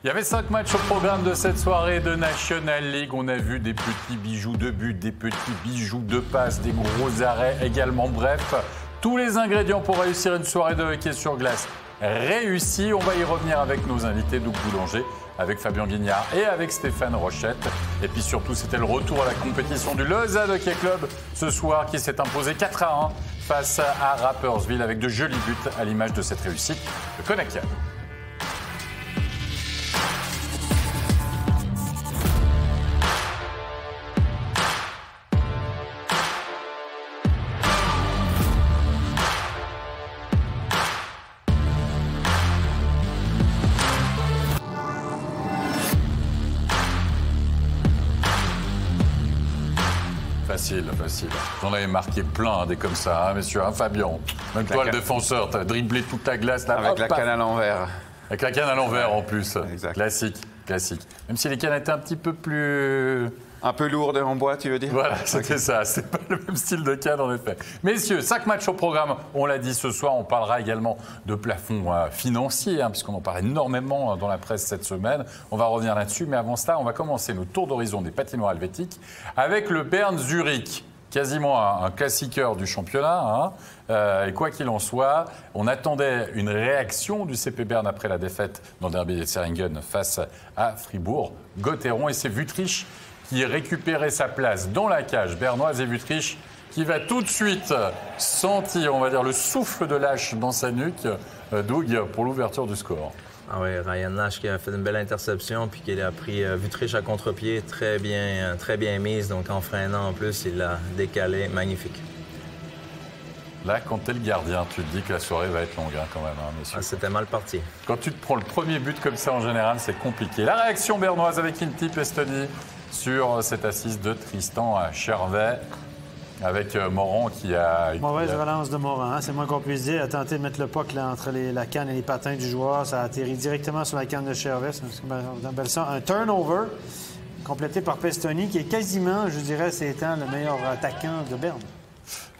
Il y avait 5 matchs au programme de cette soirée de National League. On a vu des petits bijoux de but, des petits bijoux de passe, des gros arrêts également. Bref, tous les ingrédients pour réussir une soirée de hockey sur glace réussie. On va y revenir avec nos invités, Doug Boulanger, avec Fabien Guignard et avec Stéphane Rochette. Et puis surtout, c'était le retour à la compétition du Lausanne Hockey Club ce soir qui s'est imposé 4-1 face à Rapperswil avec de jolis buts à l'image de cette réussite de Konakian. Facile. J'en avais marqué plein des comme ça, messieurs. Fabien, même toi, le défenseur, t'as dribblé toute la glace là. Avec la canne à l'envers. Avec la canne à l'envers en plus. Exact. Classique. Même si les cannes étaient un petit peu plus... Un peu lourde en bois, tu veux dire? Voilà, c'était ça. C'est pas le même style de canne, en effet. Messieurs, 5 matchs au programme. On l'a dit ce soir. On parlera également de plafond financier, puisqu'on en parle énormément dans la presse cette semaine. On va revenir là-dessus. Mais avant cela, on va commencer notre tour d'horizon des patinoires helvétiques avec le Bern Zurich. Quasiment un classiqueur du championnat. Et quoi qu'il en soit, on attendait une réaction du CP Bern après la défaite dans le derby de Seringen face à Fribourg-Gotteron. Et c'est Wüttrich qui récupérait sa place dans la cage bernoise, et Wüttrich qui va tout de suite sentir, on va dire, le souffle de Lâche dans sa nuque, Doug, pour l'ouverture du score. Ah oui, Ryan Lâche qui a fait une belle interception puis qui a pris Wüttrich à contre-pied, très bien mise. Donc en freinant en plus, il l'a décalé, magnifique. Là, quand tu es le gardien, tu te dis que la soirée va être longue quand même, monsieur. Ah, c'était mal parti. Quand tu te prends le premier but comme ça, en général, c'est compliqué. La réaction bernoise avec Inti Pestoni sur cette assise de Tristan à Chervet, avec Moran qui a... Mauvaise relance de Moran, c'est moins qu'on puisse dire. Il a tenté de mettre le puck là, entre la canne et les patins du joueur. Ça a atterri directement sur la canne de Chervet. On appelle ça un turnover, complété par Pestoni, qui est quasiment, je dirais, ces temps, le meilleur attaquant de Berne.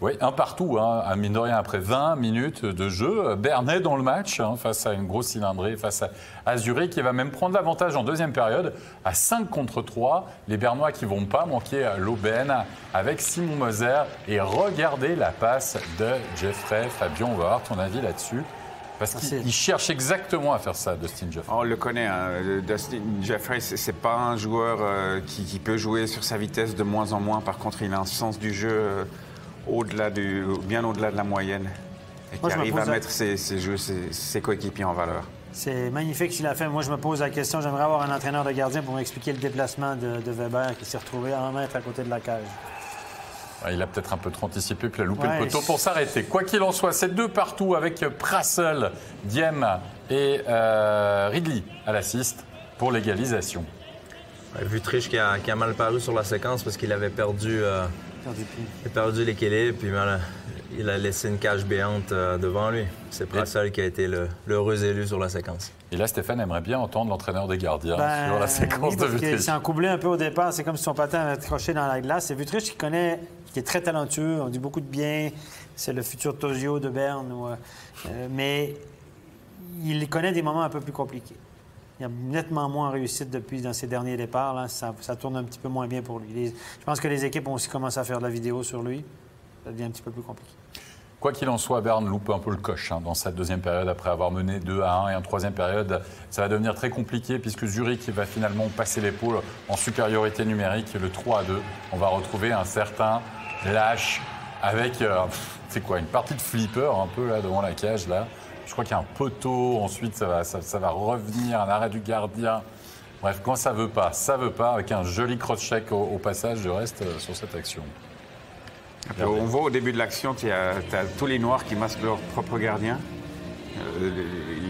Oui, un partout, mine de rien, après 20 minutes de jeu. Bernay dans le match, face à une grosse cylindrée, face à Zurich, qui va même prendre l'avantage en deuxième période, à 5 contre 3. Les Bernois qui ne vont pas manquer l'aubaine avec Simon Moser. Et regardez la passe de Jeffrey. Fabien, on va avoir ton avis là-dessus. Parce qu'il cherche exactement à faire ça, Dustin Jeffrey. On le connaît, Dustin Jeffrey, c'est pas un joueur qui peut jouer sur sa vitesse de moins en moins. Par contre, il a un sens du jeu... bien au-delà de la moyenne, et qui arrive à mettre ses coéquipiers en valeur. C'est magnifique ce qu'il a fait. Moi, je me pose la question, j'aimerais avoir un entraîneur de gardien pour m'expliquer le déplacement de Weber qui s'est retrouvé à 1 mètre à côté de la cage. Il a peut-être un peu trop anticipé, puis il a loupé le poteau pour s'arrêter. Quoi qu'il en soit, c'est 2 partout avec Prassel, Diem et Ridley à l'assist pour l'égalisation. Wüttrich qui a mal paru sur la séquence parce qu'il avait perdu l'équilibre, puis il a laissé une cage béante devant lui. C'est Prassel qui a été l'heureux élu sur la séquence. Et là, Stéphane aimerait bien entendre l'entraîneur des gardiens sur la séquence de Wüttrich. Il s'est encoublé un peu au départ. C'est comme si son patin avait accroché dans la glace. C'est Wüttrich qui est très talentueux. On dit beaucoup de bien. C'est le futur Tosio de Berne. Mais il connaît des moments un peu plus compliqués. Il a nettement moins réussite dans ses derniers départs. Là. Ça tourne un petit peu moins bien pour lui. Je pense que les équipes ont aussi commencé à faire de la vidéo sur lui. Ça devient un petit peu plus compliqué. Quoi qu'il en soit, Berne loupe un peu le coche dans cette deuxième période après avoir mené 2-1. Et en troisième période, ça va devenir très compliqué puisque Zurich va finalement passer l'épaule en supériorité numérique. Le 3-2, on va retrouver un certain Lâche avec une partie de flipper un peu là devant la cage là. Je crois qu'il y a un poteau, ensuite ça va revenir, un arrêt du gardien. Bref, quand ça veut pas, avec un joli cross-check au passage de reste sur cette action. On voit au début de l'action, tu as tous les Noirs qui masquent leur propre gardien.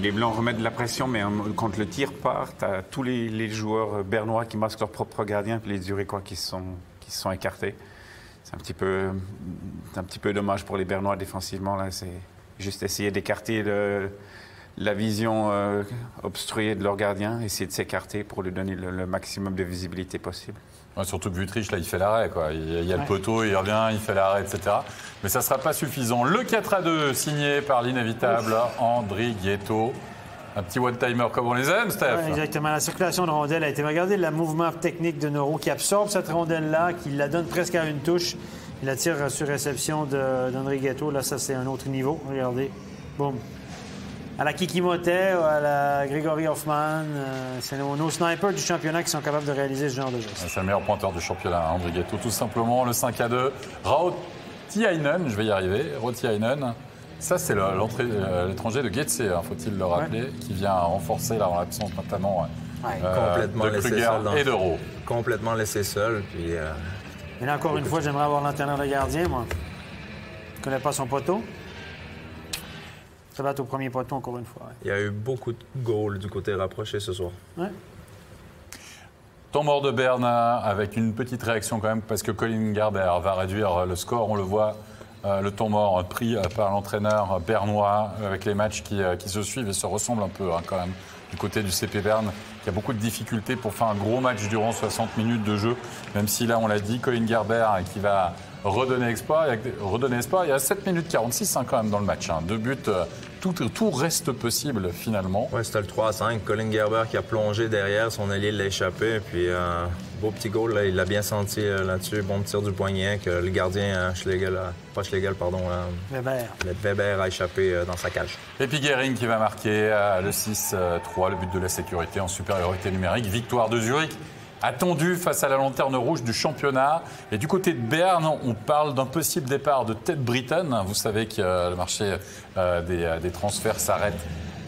Les Blancs remettent de la pression, mais quand le tir part, tu as tous les joueurs bernois qui masquent leur propre gardien, puis les Zurichois qui se sont écartés. C'est un petit peu dommage pour les Bernois défensivement, là, c'est... Juste essayer d'écarter la vision obstruée de leur gardien, essayer de s'écarter pour lui donner le maximum de visibilité possible. Ouais, surtout que Wüttrich, là, il fait l'arrêt, quoi. Il y a le poteau, il revient, il fait l'arrêt, etc. Mais ça ne sera pas suffisant. Le 4-2 signé par l'inévitable André Ghetto. Un petit one-timer comme on les aime, Steph. Ouais, exactement. La circulation de rondelle a été... Regardez le mouvement technique de Noro qui absorbe cette rondelle-là, qui la donne presque à une touche. Il la tire sur réception d'André Ghetto. Là, ça, c'est un autre niveau. Regardez. Boum. À la Kikimote, à la Grégory Hoffman, c'est nos snipers du championnat qui sont capables de réaliser ce genre de geste. C'est le meilleur pointeur du championnat, André Ghetto, tout simplement. Le 5-2. Rautiainen, je vais y arriver. Rautiainen. Ça, c'est l'étranger de Getse, hein, faut-il le rappeler, qui vient renforcer là, en l'absence notamment complètement de laissé Kruger seul et d'Euro. Complètement laissé seul. Puis, Mais là, encore une fois, j'aimerais avoir l'entraîneur de gardien, moi. Je ne connais pas son poteau. Ça va être au premier poteau, encore une fois. Ouais. Il y a eu beaucoup de goals du côté rapproché ce soir. Ouais. Temps mort de Berne avec une petite réaction quand même, parce que Colin Garber va réduire le score, on le voit. Le temps mort pris par l'entraîneur bernois avec les matchs qui se suivent et se ressemblent un peu quand même du côté du CP Berne qui a beaucoup de difficultés pour faire un gros match durant 60 minutes de jeu, même si là on l'a dit, Colin Garber qui va redonner espoir. Il y a 7 minutes 46 quand même dans le match. 2 buts, tout reste possible finalement. Oui, c'était le 3-5. Colin Gerber qui a plongé derrière, son allié l'a échappé. Puis beau petit goal, là, il l'a bien senti là-dessus. Bon tir du poignet que le gardien Weber a échappé dans sa cage. Et puis Guérin qui va marquer le 6-3, le but de la sécurité en supériorité numérique. Victoire de Zurich. Attendu face à la lanterne rouge du championnat. Et du côté de Berne, on parle d'un possible départ de Ted Britton. Vous savez que le marché des transferts s'arrête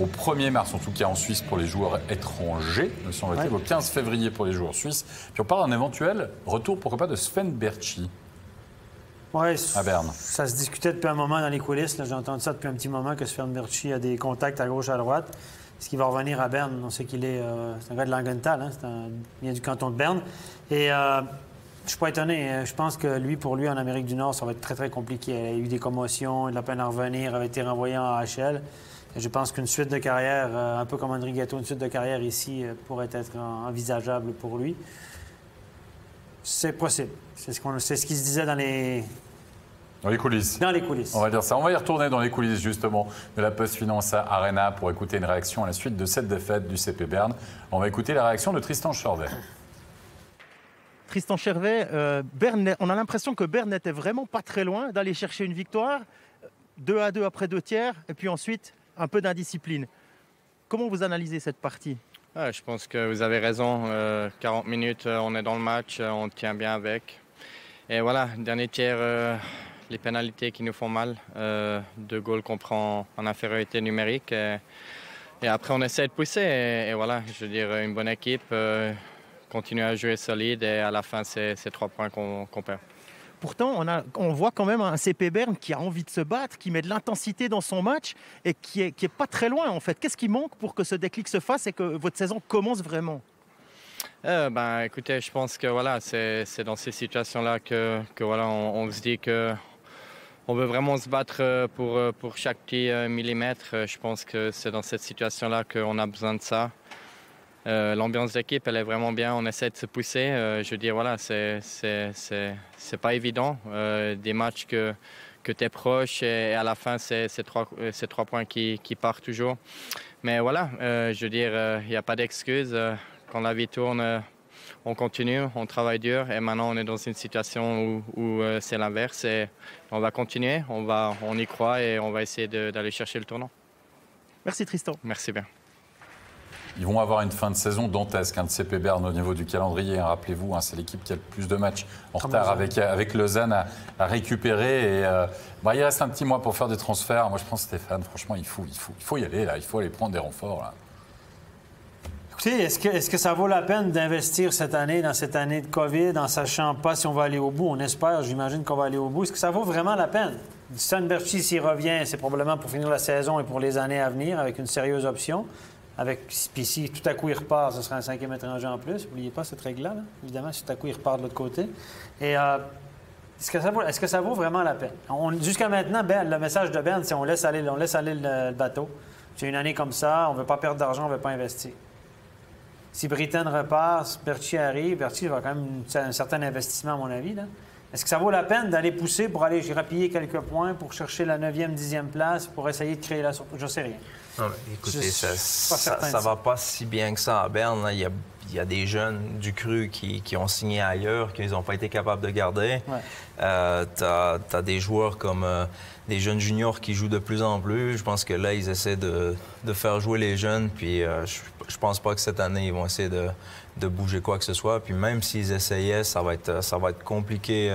au 1er mars, en tout cas en Suisse pour les joueurs étrangers, me semble-t-il, au 15 février pour les joueurs suisses. Puis on parle d'un éventuel retour, pourquoi pas, de Sven Berchi à Berne. Ça se discutait depuis un moment dans les coulisses. J'ai entendu ça depuis un petit moment que Sven Berchi a des contacts à gauche, à droite. Est-ce qu'il va revenir à Berne? On sait qu'il est... c'est un gars de Langenthal, il vient du canton de Berne. Et je ne suis pas étonné. Je pense que pour lui, en Amérique du Nord, ça va être très, très compliqué. Il a eu des commotions, il a de la peine à revenir, il avait été renvoyé en AHL. Et je pense qu'une suite de carrière, un peu comme André Ghetto, une suite de carrière ici pourrait être envisageable pour lui. C'est possible. C'est ce qui se disait dans les... Dans les coulisses. Dans les coulisses. On va dire ça. On va y retourner dans les coulisses, justement, de la Post Finance Arena pour écouter une réaction à la suite de cette défaite du CP Berne. On va écouter la réaction de Tristan Chervet. Tristan Chervet, on a l'impression que Berne n'était vraiment pas très loin d'aller chercher une victoire. 2-2 après 2 tiers, et puis ensuite, un peu d'indiscipline. Comment vous analysez cette partie? Je pense que vous avez raison. 40 minutes, on est dans le match, on tient bien avec. Et voilà, dernier tiers... les pénalités qui nous font mal, 2 goals qu'on prend en infériorité numérique. Et après, on essaie de pousser. Et voilà, je veux dire, une bonne équipe, continue à jouer solide. Et à la fin, c'est 3 points qu'on perd. Pourtant, on voit quand même un CP Berne qui a envie de se battre, qui met de l'intensité dans son match et qui est pas très loin, en fait. Qu'est-ce qui manque pour que ce déclic se fasse et que votre saison commence vraiment? Écoutez, je pense que voilà, c'est dans ces situations-là que voilà, on se dit que on veut vraiment se battre pour chaque petit millimètre. Je pense que c'est dans cette situation-là qu'on a besoin de ça. L'ambiance d'équipe, elle est vraiment bien. On essaie de se pousser. Je veux dire, voilà, c'est pas évident. Des matchs que tu es proche et à la fin, c'est 3 points qui partent toujours. Mais voilà, je veux dire, il n'y a pas d'excuse. Quand la vie tourne, on continue, on travaille dur et maintenant on est dans une situation où c'est l'inverse et on va continuer, on y croit et on va essayer d'aller chercher le tournant. Merci Tristan. Merci bien. Ils vont avoir une fin de saison dantesque, de CP Berne au niveau du calendrier. Rappelez-vous, c'est l'équipe qui a le plus de matchs en retard avec Lausanne à récupérer. Et, il reste un petit mois pour faire des transferts. Moi je pense, Stéphane, franchement, il faut y aller là, il faut aller prendre des renforts là. Écoutez, est-ce que ça vaut la peine d'investir cette année, dans cette année de COVID, en sachant pas si on va aller au bout? On espère, j'imagine qu'on va aller au bout. Est-ce que ça vaut vraiment la peine? Sven Berchi, s'il revient, c'est probablement pour finir la saison et pour les années à venir, avec une sérieuse option. Puis si tout à coup il repart, ce sera un 5e étranger en plus. N'oubliez pas cette règle-là, là. Évidemment, si tout à coup il repart de l'autre côté. Et est-ce que ça vaut vraiment la peine? Jusqu'à maintenant, le message de Berne, c'est on laisse aller le bateau. C'est une année comme ça, on ne veut pas perdre d'argent, on ne veut pas investir. Si Britton repart, Berchi arrive, Berchi va quand même un certain investissement, à mon avis. Là. Est-ce que ça vaut la peine d'aller pousser pour aller grappiller quelques points pour chercher la 9e, 10e place pour essayer de créer la surprise? Je ne sais rien. Non, mais écoutez, ça ne va pas si bien que ça à Berne. Il y a des jeunes du cru qui ont signé ailleurs, qu'ils n'ont pas été capables de garder. Ouais. Tu as des joueurs comme des jeunes juniors qui jouent de plus en plus. Je pense que là, ils essaient de faire jouer les jeunes. Puis je pense pas que cette année, ils vont essayer de bouger quoi que ce soit. Puis même s'ils essayaient, ça va être compliqué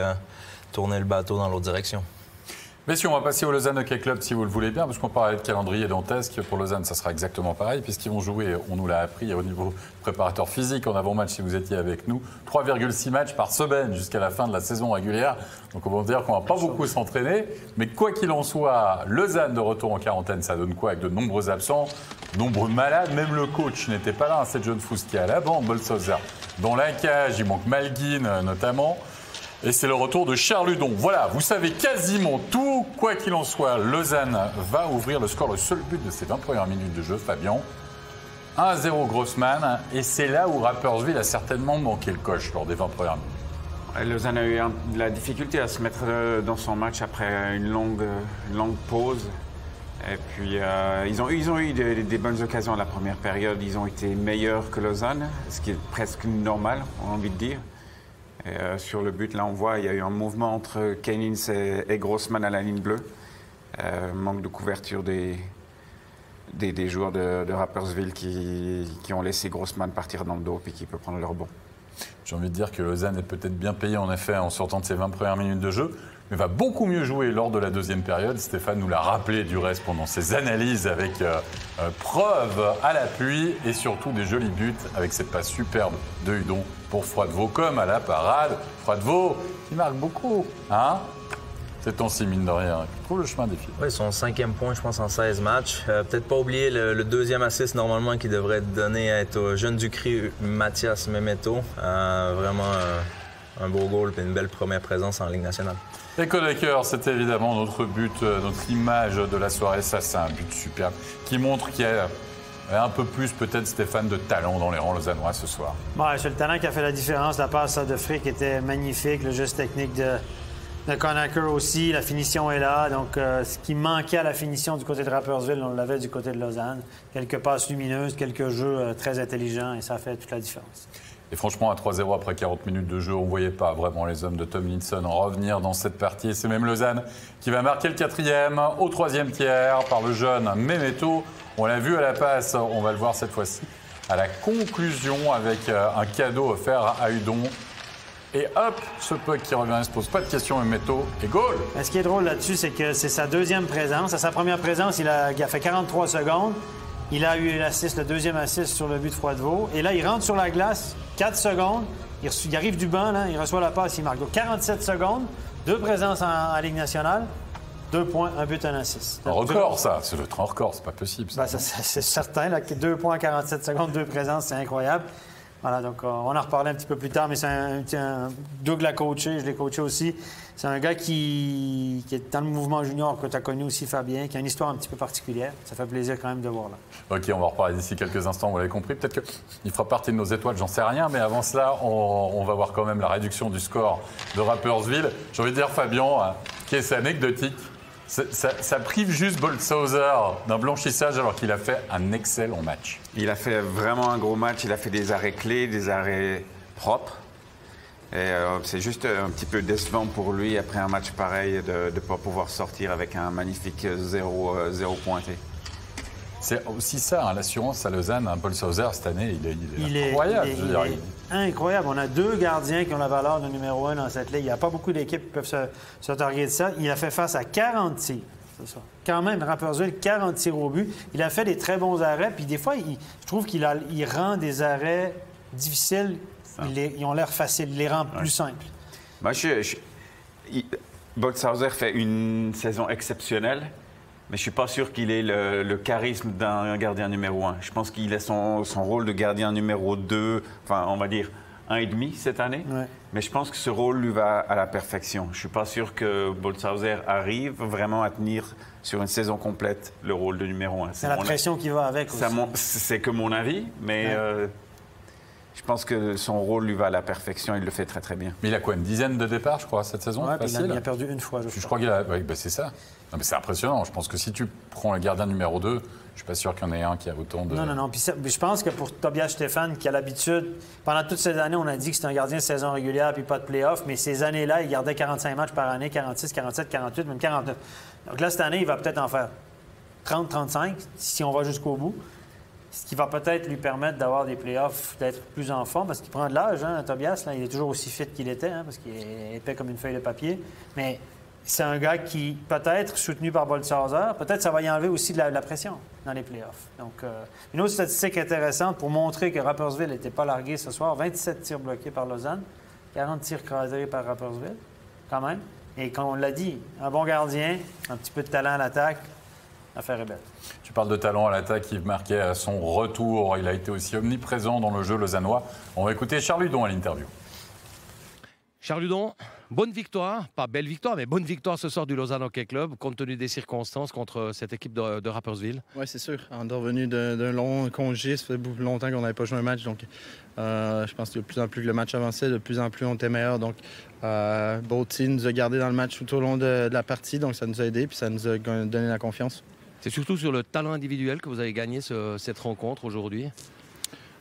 tourner le bateau dans l'autre direction. Messieurs, on va passer au Lausanne Hockey Club si vous le voulez bien, parce qu'on parlait de calendrier dantesque. Pour Lausanne, ça sera exactement pareil, puisqu'ils vont jouer, on nous l'a appris au niveau préparateur physique en avant-match si vous étiez avec nous, 3,6 matchs par semaine jusqu'à la fin de la saison régulière. Donc on va dire qu'on ne va pas beaucoup s'entraîner. Mais quoi qu'il en soit, Lausanne de retour en quarantaine, ça donne quoi avec de nombreux absents, nombreux malades. Même le coach n'était pas là, cette jeune fousse qui est à la bande, Bolsauser. Dans la cage, il manque Malguin notamment. Et c'est le retour de Charles Hudon. Voilà, vous savez quasiment tout. Quoi qu'il en soit, Lausanne va ouvrir le score. Le seul but de ses 20 premières minutes de jeu, Fabien. 1-0 Grossman. Et c'est là où Rapperswil a certainement manqué le coche lors des 20 premières minutes. Lausanne a eu de la difficulté à se mettre dans son match après une longue pause. Et puis, ils ont eu des bonnes occasions à la première période. Ils ont été meilleurs que Lausanne, ce qui est presque normal, on a envie de dire. Et, sur le but, là, on voit il y a eu un mouvement entre Keinins et Grossman à la ligne bleue. Manque de couverture des joueurs de Rapperswil qui ont laissé Grossman partir dans le dos et qui peut prendre leur bon. J'ai envie de dire que Lausanne est peut-être bien payé en effet en sortant de ses 20 premières minutes de jeu, mais va beaucoup mieux jouer lors de la deuxième période. Stéphane nous l'a rappelé du reste pendant ses analyses avec preuve à l'appui et surtout des jolis buts avec cette passe superbe de Hudon pour Froidevaux comme à la parade. Froidevaux qui marque beaucoup, hein? C'est ton mine de rien. Tu trouves le chemin des filles. Oui, son 5e point, je pense, en 16 matchs. Peut-être pas oublier le deuxième assist, normalement, qui devrait être donné à être au jeune du CRI, Mathias Memeto. Vraiment un beau goal et une belle première présence en Ligue nationale. Et Kodaker, c'est évidemment notre but, notre image de la soirée. Ça, c'est un but superbe qui montre qu'il y a un peu plus, peut-être, Stéphane, de talent dans les rangs lausannois ce soir. Ouais, c'est le talent qui a fait la différence. La passe de Frick était magnifique. Le geste technique de Conacher aussi, la finition est là. Donc, ce qui manquait à la finition du côté de Rapperswil, on l'avait du côté de Lausanne. Quelques passes lumineuses, quelques jeux très intelligents, et ça a fait toute la différence. Et franchement, à 3-0 après 40 minutes de jeu, on ne voyait pas vraiment les hommes de Tomlinson revenir dans cette partie. C'est même Lausanne qui va marquer le 4e au 3e tiers par le jeune Memeto. On l'a vu à la passe, on va le voir cette fois-ci à la conclusion avec un cadeau offert à Hudon. Et hop, ce puck qui revient, il ne se pose pas de questions, Memeto, et goal! Ce qui est drôle là-dessus, c'est que c'est sa deuxième présence. À sa première présence, il a fait 43 secondes. Il a eu l'assist, le deuxième assist sur le but de Froidevaux. Et là, il rentre sur la glace, 4 secondes. Il arrive du banc, là, il reçoit la passe, il marque. Donc 47 secondes, 2 présences en Ligue nationale, 2 points, 1 but, 1 assist. Un record, ça. C'est le record, c'est pas possible. Ça. Ben, c'est certain. Là, 2 points, 47 secondes, 2 présences, c'est incroyable. Voilà, donc on en reparlera un petit peu plus tard, mais c'est un Doug l'a coaché, je l'ai coaché aussi. C'est un gars qui est dans le mouvement junior que tu as connu aussi, Fabien, qui a une histoire un petit peu particulière. Ça fait plaisir quand même de voir là. OK, on va reparler d'ici quelques instants, vous l'avez compris. Peut-être qu'il fera partie de nos étoiles, j'en sais rien, mais avant cela, on va voir quand même la réduction du score de Rapperswil. J'ai envie de dire, Fabien, qui est anecdotique. Ça prive juste Bolsauser d'un blanchissage alors qu'il a fait un excellent match. Il a fait vraiment un gros match. Il a fait des arrêts clés, des arrêts propres. Et c'est juste un petit peu décevant pour lui après un match pareil de ne pas pouvoir sortir avec un magnifique 0 pointé. C'est aussi ça, hein, l'assurance à Lausanne. Bolsauser, cette année, il est incroyable. Il est incroyable. On a 2 gardiens qui ont la valeur de numéro 1 dans cette ligue. Il n'y a pas beaucoup d'équipes qui peuvent se targuer de ça. Il a fait face à 40 tirs. C'est ça. Quand même, Rapperswil, 40 tirs au but. Il a fait des très bons arrêts. Puis des fois, je trouve qu'il rend des arrêts difficiles. Ils ont l'air faciles. Il les rend plus simples. Moi, Bolsauser fait une saison exceptionnelle. Mais je ne suis pas sûr qu'il ait le charisme d'un gardien numéro 1. Je pense qu'il a son rôle de gardien numéro 2, enfin, on va dire 1,5 cette année. Ouais. Mais je pense que ce rôle lui va à la perfection. Je ne suis pas sûr que Bolsauser arrive vraiment à tenir sur une saison complète le rôle de numéro 1. C'est la pression qui va avec aussi. C'est que mon avis, mais je pense que son rôle lui va à la perfection. Il le fait très, très bien. Mais il a quoi, une dizaine de départs, je crois, cette saison? Ouais, puis il a perdu une fois, je crois qu'il a... Oui, c'est ça. Non, mais c'est impressionnant. Je pense que si tu prends le gardien numéro 2, je ne suis pas sûr qu'il y en ait un qui a autant de... Non. Puis je pense que pour Tobias Stéphane, qui a l'habitude... Pendant toutes ces années, on a dit que c'était un gardien de saison régulière puis pas de play-off, mais ces années-là, il gardait 45 matchs par année, 46, 47, 48, même 49. Donc là, cette année, il va peut-être en faire 30, 35, si on va jusqu'au bout. Ce qui va peut-être lui permettre d'avoir des playoffs, d'être plus en forme, parce qu'il prend de l'âge, hein, Tobias. Là, il est toujours aussi fit qu'il était, hein, parce qu'il est épais comme une feuille de papier. Mais c'est un gars qui, peut-être, soutenu par Boltzhauser, peut-être ça va y enlever aussi de la pression dans les playoffs. Donc, une autre statistique intéressante pour montrer que Rapperswil n'était pas largué ce soir, 27 tirs bloqués par Lausanne, 40 tirs cadrés par Rapperswil, quand même. Et comme on l'a dit, un bon gardien, un petit peu de talent à l'attaque, l'affaire est belle. Tu parles de talent à l'attaque, Yves Marquet à son retour. Il a été aussi omniprésent dans le jeu lausannois. On va écouter Charles Hudon à l'interview. Charles Hudon, bonne victoire, pas belle victoire, mais bonne victoire ce soir du Lausanne Hockey Club, compte tenu des circonstances contre cette équipe de Rapperswil. Oui, c'est sûr. On est revenu d'un long congé, ça fait beaucoup longtemps qu'on n'avait pas joué un match, donc je pense que de plus en plus que le match avançait, de plus en plus on était meilleur. Donc, Boaty nous a gardé dans le match tout au long de la partie, donc ça nous a aidé, puis ça nous a donné la confiance. C'est surtout sur le talent individuel que vous avez gagné cette rencontre aujourd'hui.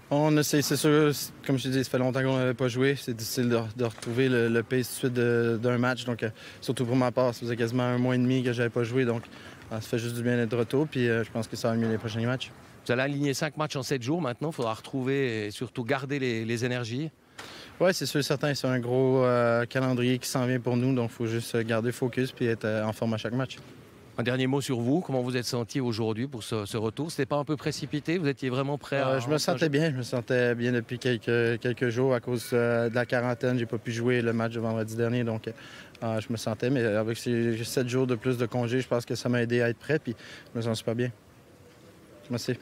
On essaie, c'est sûr, comme je te dis, ça fait longtemps qu'on n'avait pas joué. C'est difficile de retrouver le pace tout de suite d'un match. Donc, surtout pour ma part, ça faisait quasiment un mois et demi que je n'avais pas joué. Donc, ça fait juste du bien d'être de retour. Puis, je pense que ça va mieux les prochains matchs. Vous allez aligner 5 matchs en 7 jours maintenant. Il faudra retrouver et surtout garder les énergies. Oui, c'est sûr, certain. C'est un gros calendrier qui s'en vient pour nous. Donc, il faut juste garder focus et être en forme à chaque match. Un dernier mot sur vous. Comment vous êtes senti aujourd'hui pour ce retour? C'était pas un peu précipité? Vous étiez vraiment prêt à... Je me sentais bien. Je me sentais bien depuis quelques jours. À cause de la quarantaine, j'ai pas pu jouer le match de vendredi dernier. Donc, je me sentais. Mais avec ces 7 jours de plus de congé, je pense que ça m'a aidé à être prêt. Puis, je me sens super bien. Merci.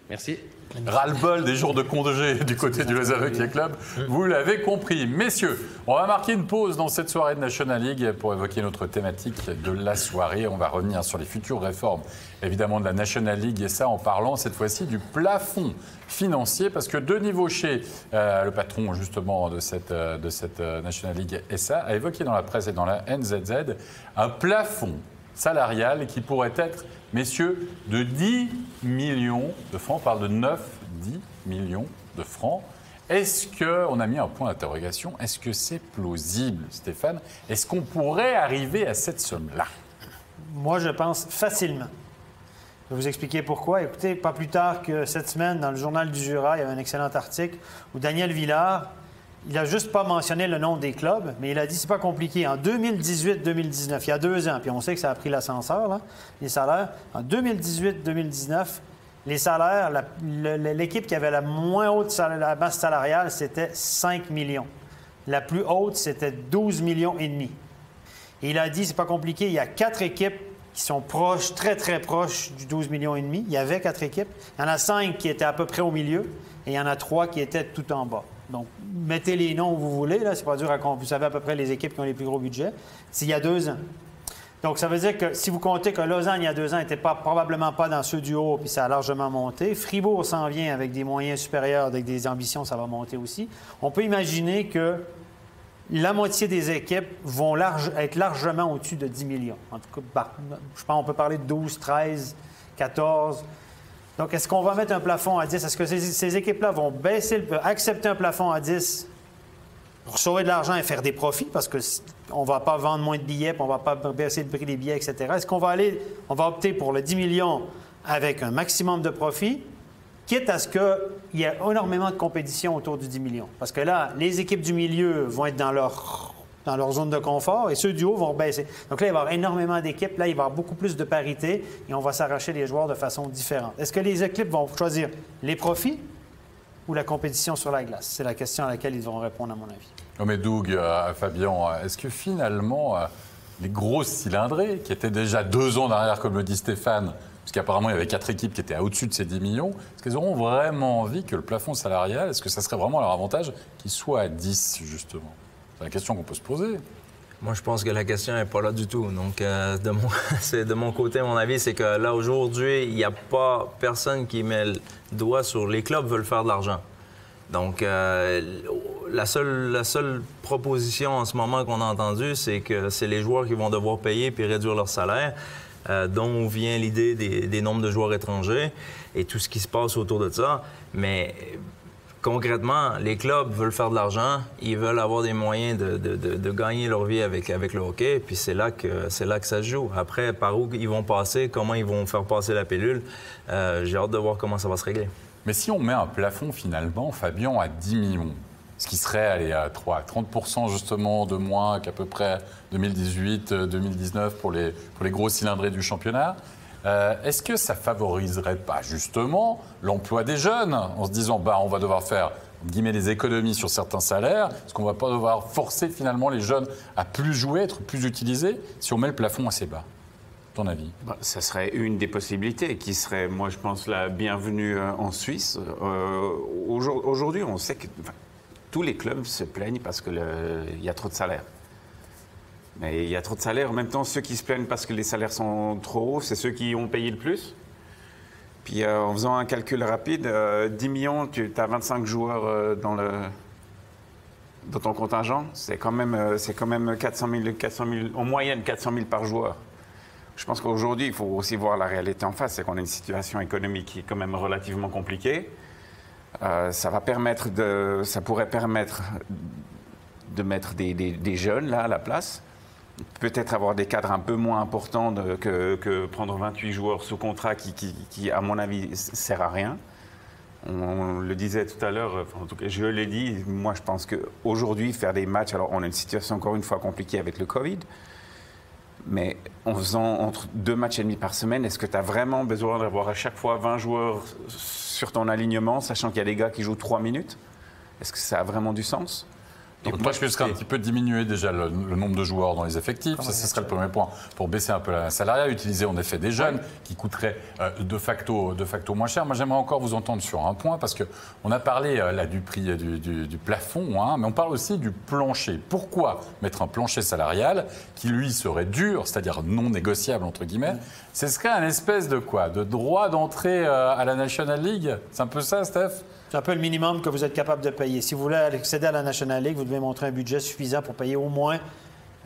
Merci. Ras-le-bol des jours de congé du côté du Lausanne Hockey Club. Vous l'avez compris. Messieurs, on va marquer une pause dans cette soirée de National League pour évoquer notre thématique de la soirée. On va revenir sur les futures réformes, évidemment, de la National League. Et ça, en parlant cette fois-ci du plafond financier. Parce que Denis Vaucher, le patron justement de cette National League SA, a évoqué dans la presse et dans la NZZ un plafond salarial qui pourrait être, messieurs, de 10 millions de francs. On parle de 9-10 millions de francs. Est-ce qu'on a mis un point d'interrogation? Est-ce que c'est plausible, Stéphane? Est-ce qu'on pourrait arriver à cette somme-là? Moi, je pense facilement. Je vais vous expliquer pourquoi. Écoutez, pas plus tard que cette semaine, dans le Journal du Jura, il y avait un excellent article où Daniel Villard, il n'a juste pas mentionné le nom des clubs, mais il a dit c'est pas compliqué. En 2018-2019, il y a 2 ans, puis on sait que ça a pris l'ascenseur, là, les salaires. En 2018-2019, les salaires, l'équipe qui avait la moins haute la masse salariale, c'était 5 millions. La plus haute, c'était 12 millions et demi. Et il a dit c'est pas compliqué, il y a 4 équipes qui sont proches, très, très proches du 12 millions et demi. Il y avait 4 équipes. Il y en a 5 qui étaient à peu près au milieu et il y en a 3 qui étaient tout en bas. Donc, mettez les noms où vous voulez. Là, c'est pas dur à compter. Vous savez à peu près les équipes qui ont les plus gros budgets. C'est il y a 2 ans. Donc, ça veut dire que si vous comptez que Lausanne, il y a 2 ans, n'était probablement pas dans ceux du haut, puis ça a largement monté. Fribourg s'en vient avec des moyens supérieurs, avec des ambitions, ça va monter aussi. On peut imaginer que la moitié des équipes vont être largement au-dessus de 10 millions. En tout cas, je pense qu'on peut parler de 12, 13, 14... Donc, est-ce qu'on va mettre un plafond à 10? Est-ce que ces équipes-là vont accepter un plafond à 10 pour sauver de l'argent et faire des profits? Parce qu'on ne va pas vendre moins de billets, puis on ne va pas baisser le prix des billets, etc. Est-ce qu'on va opter pour le 10 millions avec un maximum de profit, quitte à ce qu'il y ait énormément de compétition autour du 10 millions? Parce que là, les équipes du milieu vont être dans leur zone de confort et ceux du haut vont baisser. Donc là, il va y avoir énormément d'équipes. Là, il va y avoir beaucoup plus de parité et on va s'arracher les joueurs de façon différente. Est-ce que les équipes vont choisir les profits ou la compétition sur la glace? C'est la question à laquelle ils devront répondre, à mon avis. Oh mais Doug, Fabien, est-ce que finalement, les grosses cylindrées, qui étaient déjà 2 ans derrière, comme le dit Stéphane, parce qu'apparemment, il y avait 4 équipes qui étaient au-dessus de ces 10 millions, est-ce qu'elles auront vraiment envie que le plafond salarial, est-ce que ça serait vraiment leur avantage qu'il soit à 10, justement? C'est la question qu'on peut se poser. Moi, je pense que la question n'est pas là du tout. Donc, de mon côté, mon avis, c'est que là, aujourd'hui, il n'y a pas personne qui met le doigt sur les clubs veulent faire de l'argent. Donc, la seule proposition en ce moment qu'on a entendue, c'est que c'est les joueurs qui vont devoir payer puis réduire leur salaire, dont vient l'idée des nombres de joueurs étrangers et tout ce qui se passe autour de ça. Mais concrètement, les clubs veulent faire de l'argent, ils veulent avoir des moyens de gagner leur vie avec le hockey, puis c'est là que ça se joue. Après, par où ils vont passer, comment ils vont faire passer la pilule, j'ai hâte de voir comment ça va se régler. Mais si on met un plafond finalement, Fabien, à 10 millions, ce qui serait à 30% justement de moins qu'à peu près 2018-2019 pour les gros cylindrés du championnat, est-ce que ça favoriserait pas justement l'emploi des jeunes en se disant on va devoir faire des économies sur certains salaires, est-ce qu'on va pas devoir forcer finalement les jeunes à plus jouer, être plus utilisés si on met le plafond assez bas? Ton avis? Ça serait une des possibilités qui serait, moi je pense, la bienvenue en Suisse. Aujourd'hui, on sait que tous les clubs se plaignent parce qu'il y a trop de salaires. Mais il y a trop de salaires. En même temps, ceux qui se plaignent parce que les salaires sont trop hauts, c'est ceux qui ont payé le plus. Puis en faisant un calcul rapide, 10 millions, tu as 25 joueurs dans ton contingent. C'est quand même 400 000, en moyenne 400 000 par joueur. Je pense qu'aujourd'hui, il faut aussi voir la réalité en face. C'est qu'on a une situation économique qui est quand même relativement compliquée. Ça pourrait permettre de mettre des jeunes là à la place. Peut-être avoir des cadres un peu moins importants que prendre 28 joueurs sous contrat qui à mon avis, ne sert à rien. On le disait tout à l'heure, en tout cas je l'ai dit, moi je pense qu'aujourd'hui faire des matchs, alors on a une situation encore une fois compliquée avec le Covid, mais en faisant entre 2 matchs et demi par semaine, est-ce que tu as vraiment besoin d'avoir à chaque fois 20 joueurs sur ton alignement, sachant qu'il y a des gars qui jouent 3 minutes? Est-ce que ça a vraiment du sens? Donc moi, je pense un petit peu diminuer déjà le nombre de joueurs dans les effectifs. Ça, ce serait le premier point pour baisser un peu la salariale, utiliser en effet des jeunes qui coûteraient de facto moins cher. Moi, j'aimerais encore vous entendre sur un point parce qu'on a parlé là du prix du plafond, hein, mais on parle aussi du plancher. Pourquoi mettre un plancher salarial qui, lui, serait dur, c'est-à-dire non négociable, entre guillemets? Ce serait un espèce de quoi? De droit d'entrée à la National League? C'est un peu ça, Steph? C'est un peu le minimum que vous êtes capable de payer. Si vous voulez accéder à la National League, vous devez montrer un budget suffisant pour payer au moins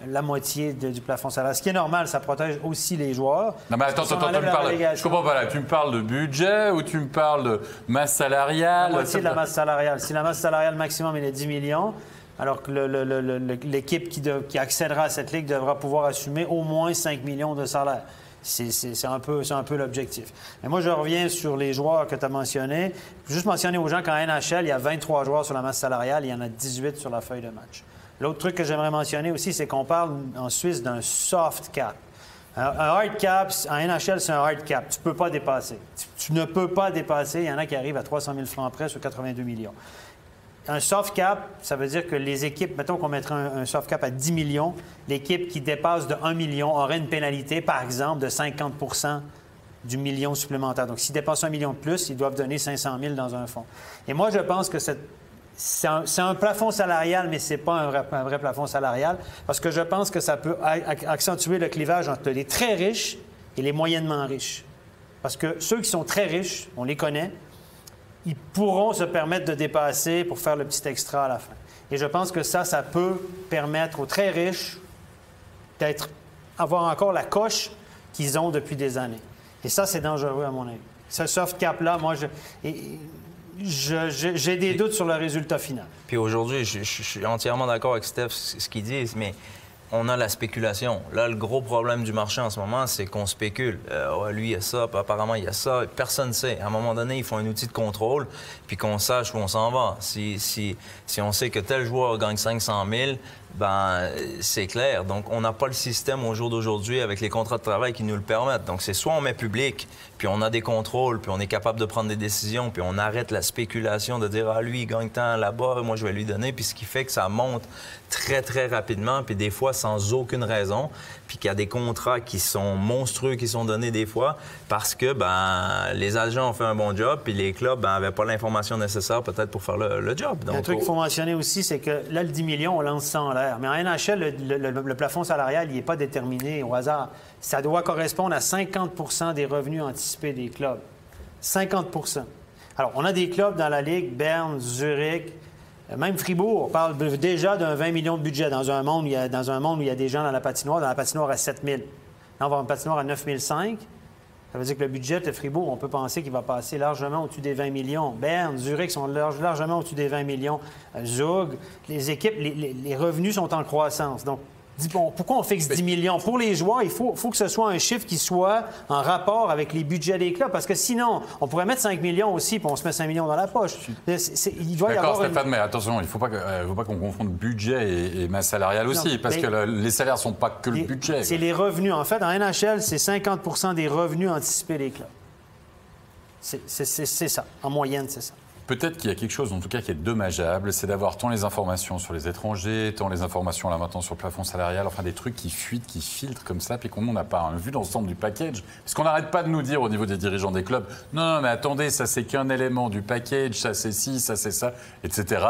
la moitié du plafond salarial. Ce qui est normal, ça protège aussi les joueurs. Non, mais attends, je comprends pas là. Tu me parles de budget ou tu me parles de masse salariale? La moitié de la masse salariale. Si la masse salariale maximum est de 10 millions, alors que l'équipe qui accédera à cette ligue devra pouvoir assumer au moins 5 millions de salaire. C'est un peu l'objectif. Mais moi, je reviens sur les joueurs que tu as mentionnés. Juste mentionner aux gens qu'en NHL, il y a 23 joueurs sur la masse salariale, il y en a 18 sur la feuille de match. L'autre truc que j'aimerais mentionner aussi, c'est qu'on parle en Suisse d'un soft cap. Un hard cap, en NHL, c'est un hard cap. Tu ne peux pas dépasser. Tu ne peux pas dépasser. Il y en a qui arrivent à 300 000 francs près sur 82 millions. Un soft cap, ça veut dire que les équipes, mettons qu'on mettrait un soft cap à 10 millions, l'équipe qui dépasse de 1 million aurait une pénalité, par exemple, de 50 du million supplémentaire. Donc, s'ils dépassent 1 million de plus, ils doivent donner 500 000 dans un fonds. Et moi, je pense que c'est un plafond salarial, mais ce n'est pas un vrai plafond salarial, parce que je pense que ça peut accentuer le clivage entre les très riches et les moyennement riches. Parce que ceux qui sont très riches, on les connaît, ils pourront se permettre de dépasser pour faire le petit extra à la fin. Et je pense que ça peut permettre aux très riches avoir encore la coche qu'ils ont depuis des années. Et ça, c'est dangereux, à mon avis. Ce soft cap-là, moi, j'ai des doutes sur le résultat final. Puis aujourd'hui, je suis entièrement d'accord avec Steph, ce qu'il dit, mais on a la spéculation. Là, le gros problème du marché en ce moment, c'est qu'on spécule. Lui, il y a ça, puis apparemment, il y a ça. Personne ne sait. À un moment donné, il faut un outil de contrôle, puis qu'on sache où on s'en va. Si on sait que tel joueur gagne 500 000, ben c'est clair. Donc, on n'a pas le système au jour d'aujourd'hui avec les contrats de travail qui nous le permettent. Donc, c'est soit on met public, puis on a des contrôles, puis on est capable de prendre des décisions, puis on arrête la spéculation de dire « Ah, lui, il gagne tant là-bas, moi, je vais lui donner », puis ce qui fait que ça monte très, très rapidement, puis des fois sans aucune raison, puis qu'il y a des contrats qui sont monstrueux qui sont donnés des fois parce que les agents ont fait un bon job, puis les clubs n'avaient pas l'information nécessaire peut-être pour faire le job. Donc, un truc qu'il faut mentionner aussi, c'est que là, le 10 millions, on lance ça en l'air. Mais en NHL, le plafond salarial, il n'est pas déterminé au hasard. Ça doit correspondre à 50 des revenus anticipés des clubs. 50 Alors, on a des clubs dans la Ligue, Berne, Zurich, même Fribourg, on parle déjà d'un 20 millions de budget dans un monde où il y a des gens dans la patinoire. Dans la patinoire à 7 000. Là, on va avoir une patinoire à 9 500. Ça veut dire que le budget de Fribourg, on peut penser qu'il va passer largement au-dessus des 20 millions. Berne, Zurich sont largement au-dessus des 20 millions. Zug, les équipes, les revenus sont en croissance. Donc, bon, pourquoi on fixe 10 millions? Pour les joueurs, il faut que ce soit un chiffre qui soit en rapport avec les budgets des clubs, parce que sinon, on pourrait mettre 5 millions aussi, puis on se met 5 millions dans la poche. Il doit y avoir Stéphane, mais attention, il ne faut pas qu'on confonde budget et masse salariale aussi, parce que les salaires ne sont pas que le budget. C'est les revenus. En fait, en NHL, c'est 50 des revenus anticipés des clubs. C'est ça. En moyenne, c'est ça. Peut-être qu'il y a quelque chose, en tout cas, qui est dommageable, c'est d'avoir tant les informations sur les étrangers, tant les informations là maintenant sur le plafond salarial, enfin des trucs qui fuitent, qui filtrent comme ça, puis qu'on n'a pas une vue d'ensemble du package. Parce qu'on n'arrête pas de nous dire au niveau des dirigeants des clubs, non, mais attendez, ça c'est qu'un élément du package, ça c'est ci, ça c'est ça, etc.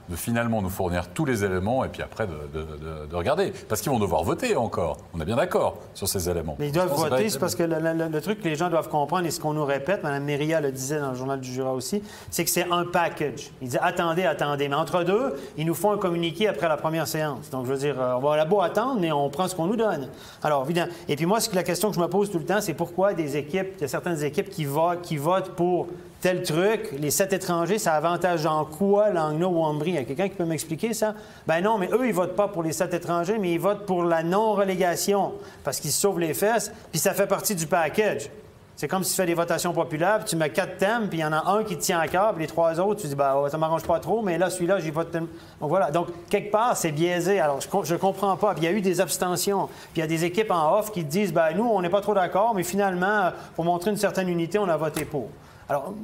De finalement nous fournir tous les éléments et puis après de regarder. Parce qu'ils vont devoir voter encore. On est bien d'accord sur ces éléments. Mais ils doivent voter, c'est parce que le truc que les gens doivent comprendre, et ce qu'on nous répète, Mme Méria le disait dans le Journal du Jura aussi, c'est que c'est un package. Il dit attendez. Mais entre deux, ils nous font un communiqué après la première séance. Donc, je veux dire, on va là-bas attendre, mais on prend ce qu'on nous donne. Alors, évidemment. Et puis moi, la question que je me pose tout le temps, c'est pourquoi il y a certaines équipes qui votent pour tel truc, les 7 étrangers, ça avantage en quoi Langnau ou Ambry? Il y a quelqu'un qui peut m'expliquer ça? Ben non, mais eux, ils votent pas pour les 7 étrangers, mais ils votent pour la non-relégation, parce qu'ils se sauvent les fesses, puis ça fait partie du package. C'est comme si tu fais des votations populaires, puis tu mets 4 thèmes, puis il y en a un qui te tient à cœur, puis les 3 autres, tu dis, ben, ça m'arrange pas trop, mais là, celui-là, j'y vote. Donc voilà. Donc, quelque part, c'est biaisé. Alors, je comprends pas. Puis il y a eu des abstentions. Puis il y a des équipes en off qui te disent, ben, nous, on n'est pas trop d'accord, mais finalement, pour montrer une certaine unité, on a voté pour. Alors,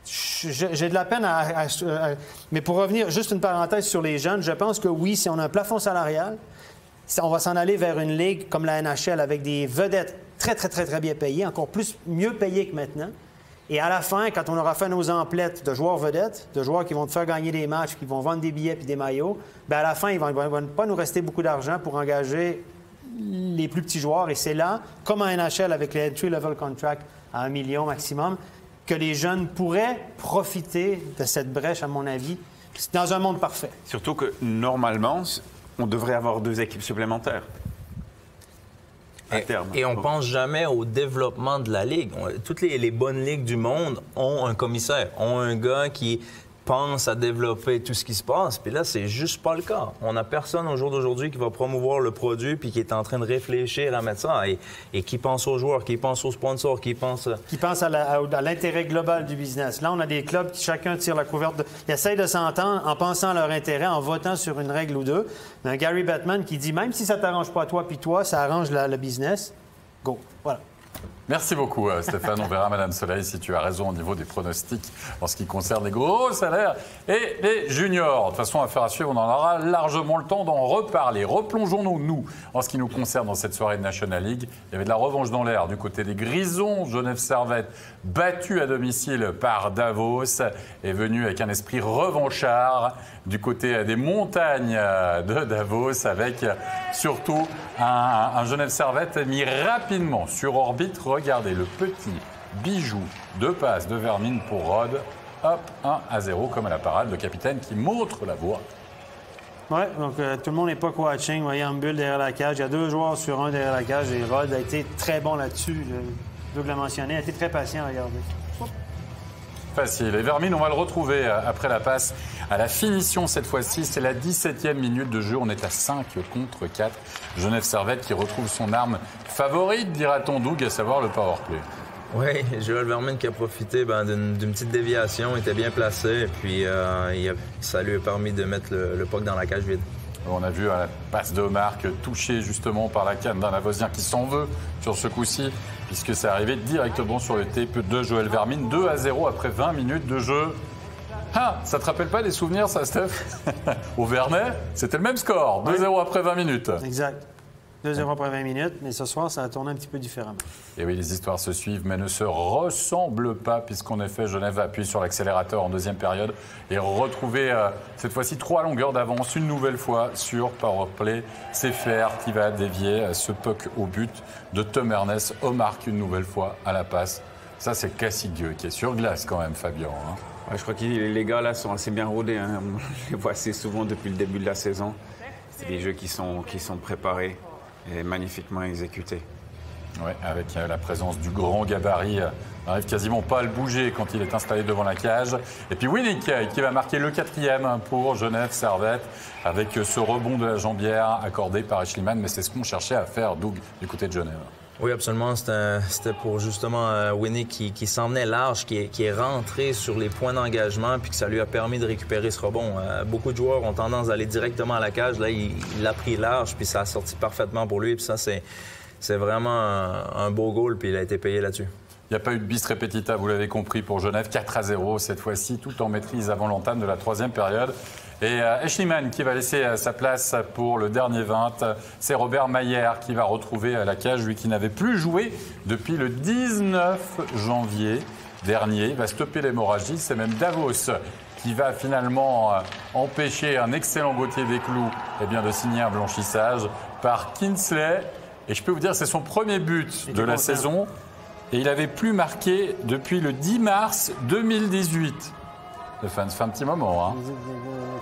j'ai de la peine mais pour revenir, juste une parenthèse sur les jeunes, je pense que oui, si on a un plafond salarial, on va s'en aller vers une ligue comme la NHL avec des vedettes très, très, très, très bien payées, encore mieux payées que maintenant. Et à la fin, quand on aura fait nos emplettes de joueurs vedettes, de joueurs qui vont te faire gagner des matchs, qui vont vendre des billets puis des maillots, bien à la fin, il ne va pas nous rester beaucoup d'argent pour engager les plus petits joueurs. Et c'est là, comme en NHL avec les entry-level contracts à 1 million maximum, que les jeunes pourraient profiter de cette brèche, à mon avis, dans un monde parfait. Surtout que, normalement, on devrait avoir 2 équipes supplémentaires. À terme. Et on ne pense jamais au développement de la Ligue. Toutes les bonnes ligues du monde ont un commissaire, ont un gars qui pense à développer tout ce qui se passe. Puis là, c'est juste pas le cas. On n'a personne au jour d'aujourd'hui qui va promouvoir le produit puis qui est en train de réfléchir à mettre ça et qui pense aux joueurs, qui pense aux sponsors, qui pense... Qui pense à l'intérêt global du business. Là, on a des clubs qui chacun tire la couverte. Ils essayent de s'entendre en pensant à leur intérêt, en votant sur une règle ou deux. Mais un Gary Bettman qui dit, même si ça t'arrange pas toi puis toi, ça arrange le business, go. Voilà. Merci beaucoup, Stéphane. On verra, Madame Soleil, si tu as raison au niveau des pronostics en ce qui concerne les gros salaires et les juniors. De toute façon, affaire à suivre, on en aura largement le temps d'en reparler. Replongeons-nous, nous, en ce qui nous concerne dans cette soirée de National League. Il y avait de la revanche dans l'air du côté des Grisons. Genève Servette, battu à domicile par Davos, est venu avec un esprit revanchard du côté des montagnes de Davos, avec surtout un Genève Servette mis rapidement sur orbite. Regardez le petit bijou de passe de Vermin pour Rod. Hop, 1-0 comme à la parade. Le capitaine qui montre la voie. Oui, donc tout le monde n'est pas watching. Vous voyez, en bulle derrière la cage. Il y a 2 joueurs sur 1 derrière la cage et Rod a été très bon là-dessus. Doug l'a mentionné. Il a été très patient, regardez. Facile. Et Vermin, on va le retrouver après la passe à la finition cette fois-ci. C'est la 17e minute de jeu. On est à 5 contre 4. Genève Servette qui retrouve son arme favorite, dira-t-on, Doug, à savoir le powerplay. Oui, Joël Vermin qui a profité d'une petite déviation, il était bien placé, et puis ça lui a permis de mettre le puck dans la cage vide. On a vu la passe de Marc touchée justement par la canne d'un Lavosien qui s'en veut sur ce coup-ci, puisque c'est arrivé directement sur le tape de Joël Vermin. 2-0 après 20 minutes de jeu. Ah, ça te rappelle pas des souvenirs, ça, Steph? Au Vernet, c'était le même score, 2-0 après 20 minutes. Exact. 2-0 après 20 minutes, mais ce soir, ça a tourné un petit peu différemment. Et oui, les histoires se suivent, mais ne se ressemblent pas, puisqu'en effet, Genève va appuyer sur l'accélérateur en deuxième période et retrouver cette fois-ci 3 longueurs d'avance, une nouvelle fois sur Powerplay. C'est Fer qui va dévier ce puck au but de Tom Ernest. Omark, une nouvelle fois, à la passe. Ça, c'est classique qui est sur glace quand même, Fabien. Hein. Ouais, je crois que les gars là sont assez bien rodés. Hein. On les voit assez souvent depuis le début de la saison. C'est des jeux qui sont préparés et magnifiquement exécutés. Oui, avec la présence du grand gabarit. On n'arrive quasiment pas à le bouger quand il est installé devant la cage. Et puis Winnick qui va marquer le 4e pour Genève Servette avec ce rebond de la jambière accordé par Eschliman. Mais c'est ce qu'on cherchait à faire, Doug, du côté de Genève. Oui, absolument. C'était pour justement Winnick qui s'emmenait large, qui est rentré sur les points d'engagement puis que ça lui a permis de récupérer ce rebond. Beaucoup de joueurs ont tendance à aller directement à la cage. Là, il l'a pris large puis ça a sorti parfaitement pour lui. Puis ça, c'est vraiment un beau goal puis il a été payé là-dessus. Il n'y a pas eu de bis repetita, vous l'avez compris, pour Genève. 4-0 cette fois-ci, tout en maîtrise avant l'entame de la 3e période. Et Eschliman qui va laisser sa place pour le dernier 20. C'est Robert Mayer qui va retrouver la cage, lui qui n'avait plus joué depuis le 19 janvier dernier. Il va stopper l'hémorragie. C'est même Davos qui va finalement empêcher un excellent Gauthier Desclous de signer un blanchissage par Kinsley. Et je peux vous dire, c'est son premier but de la saison. Et il n'avait plus marqué depuis le 10 mars 2018. Ça fait un petit moment. Hein.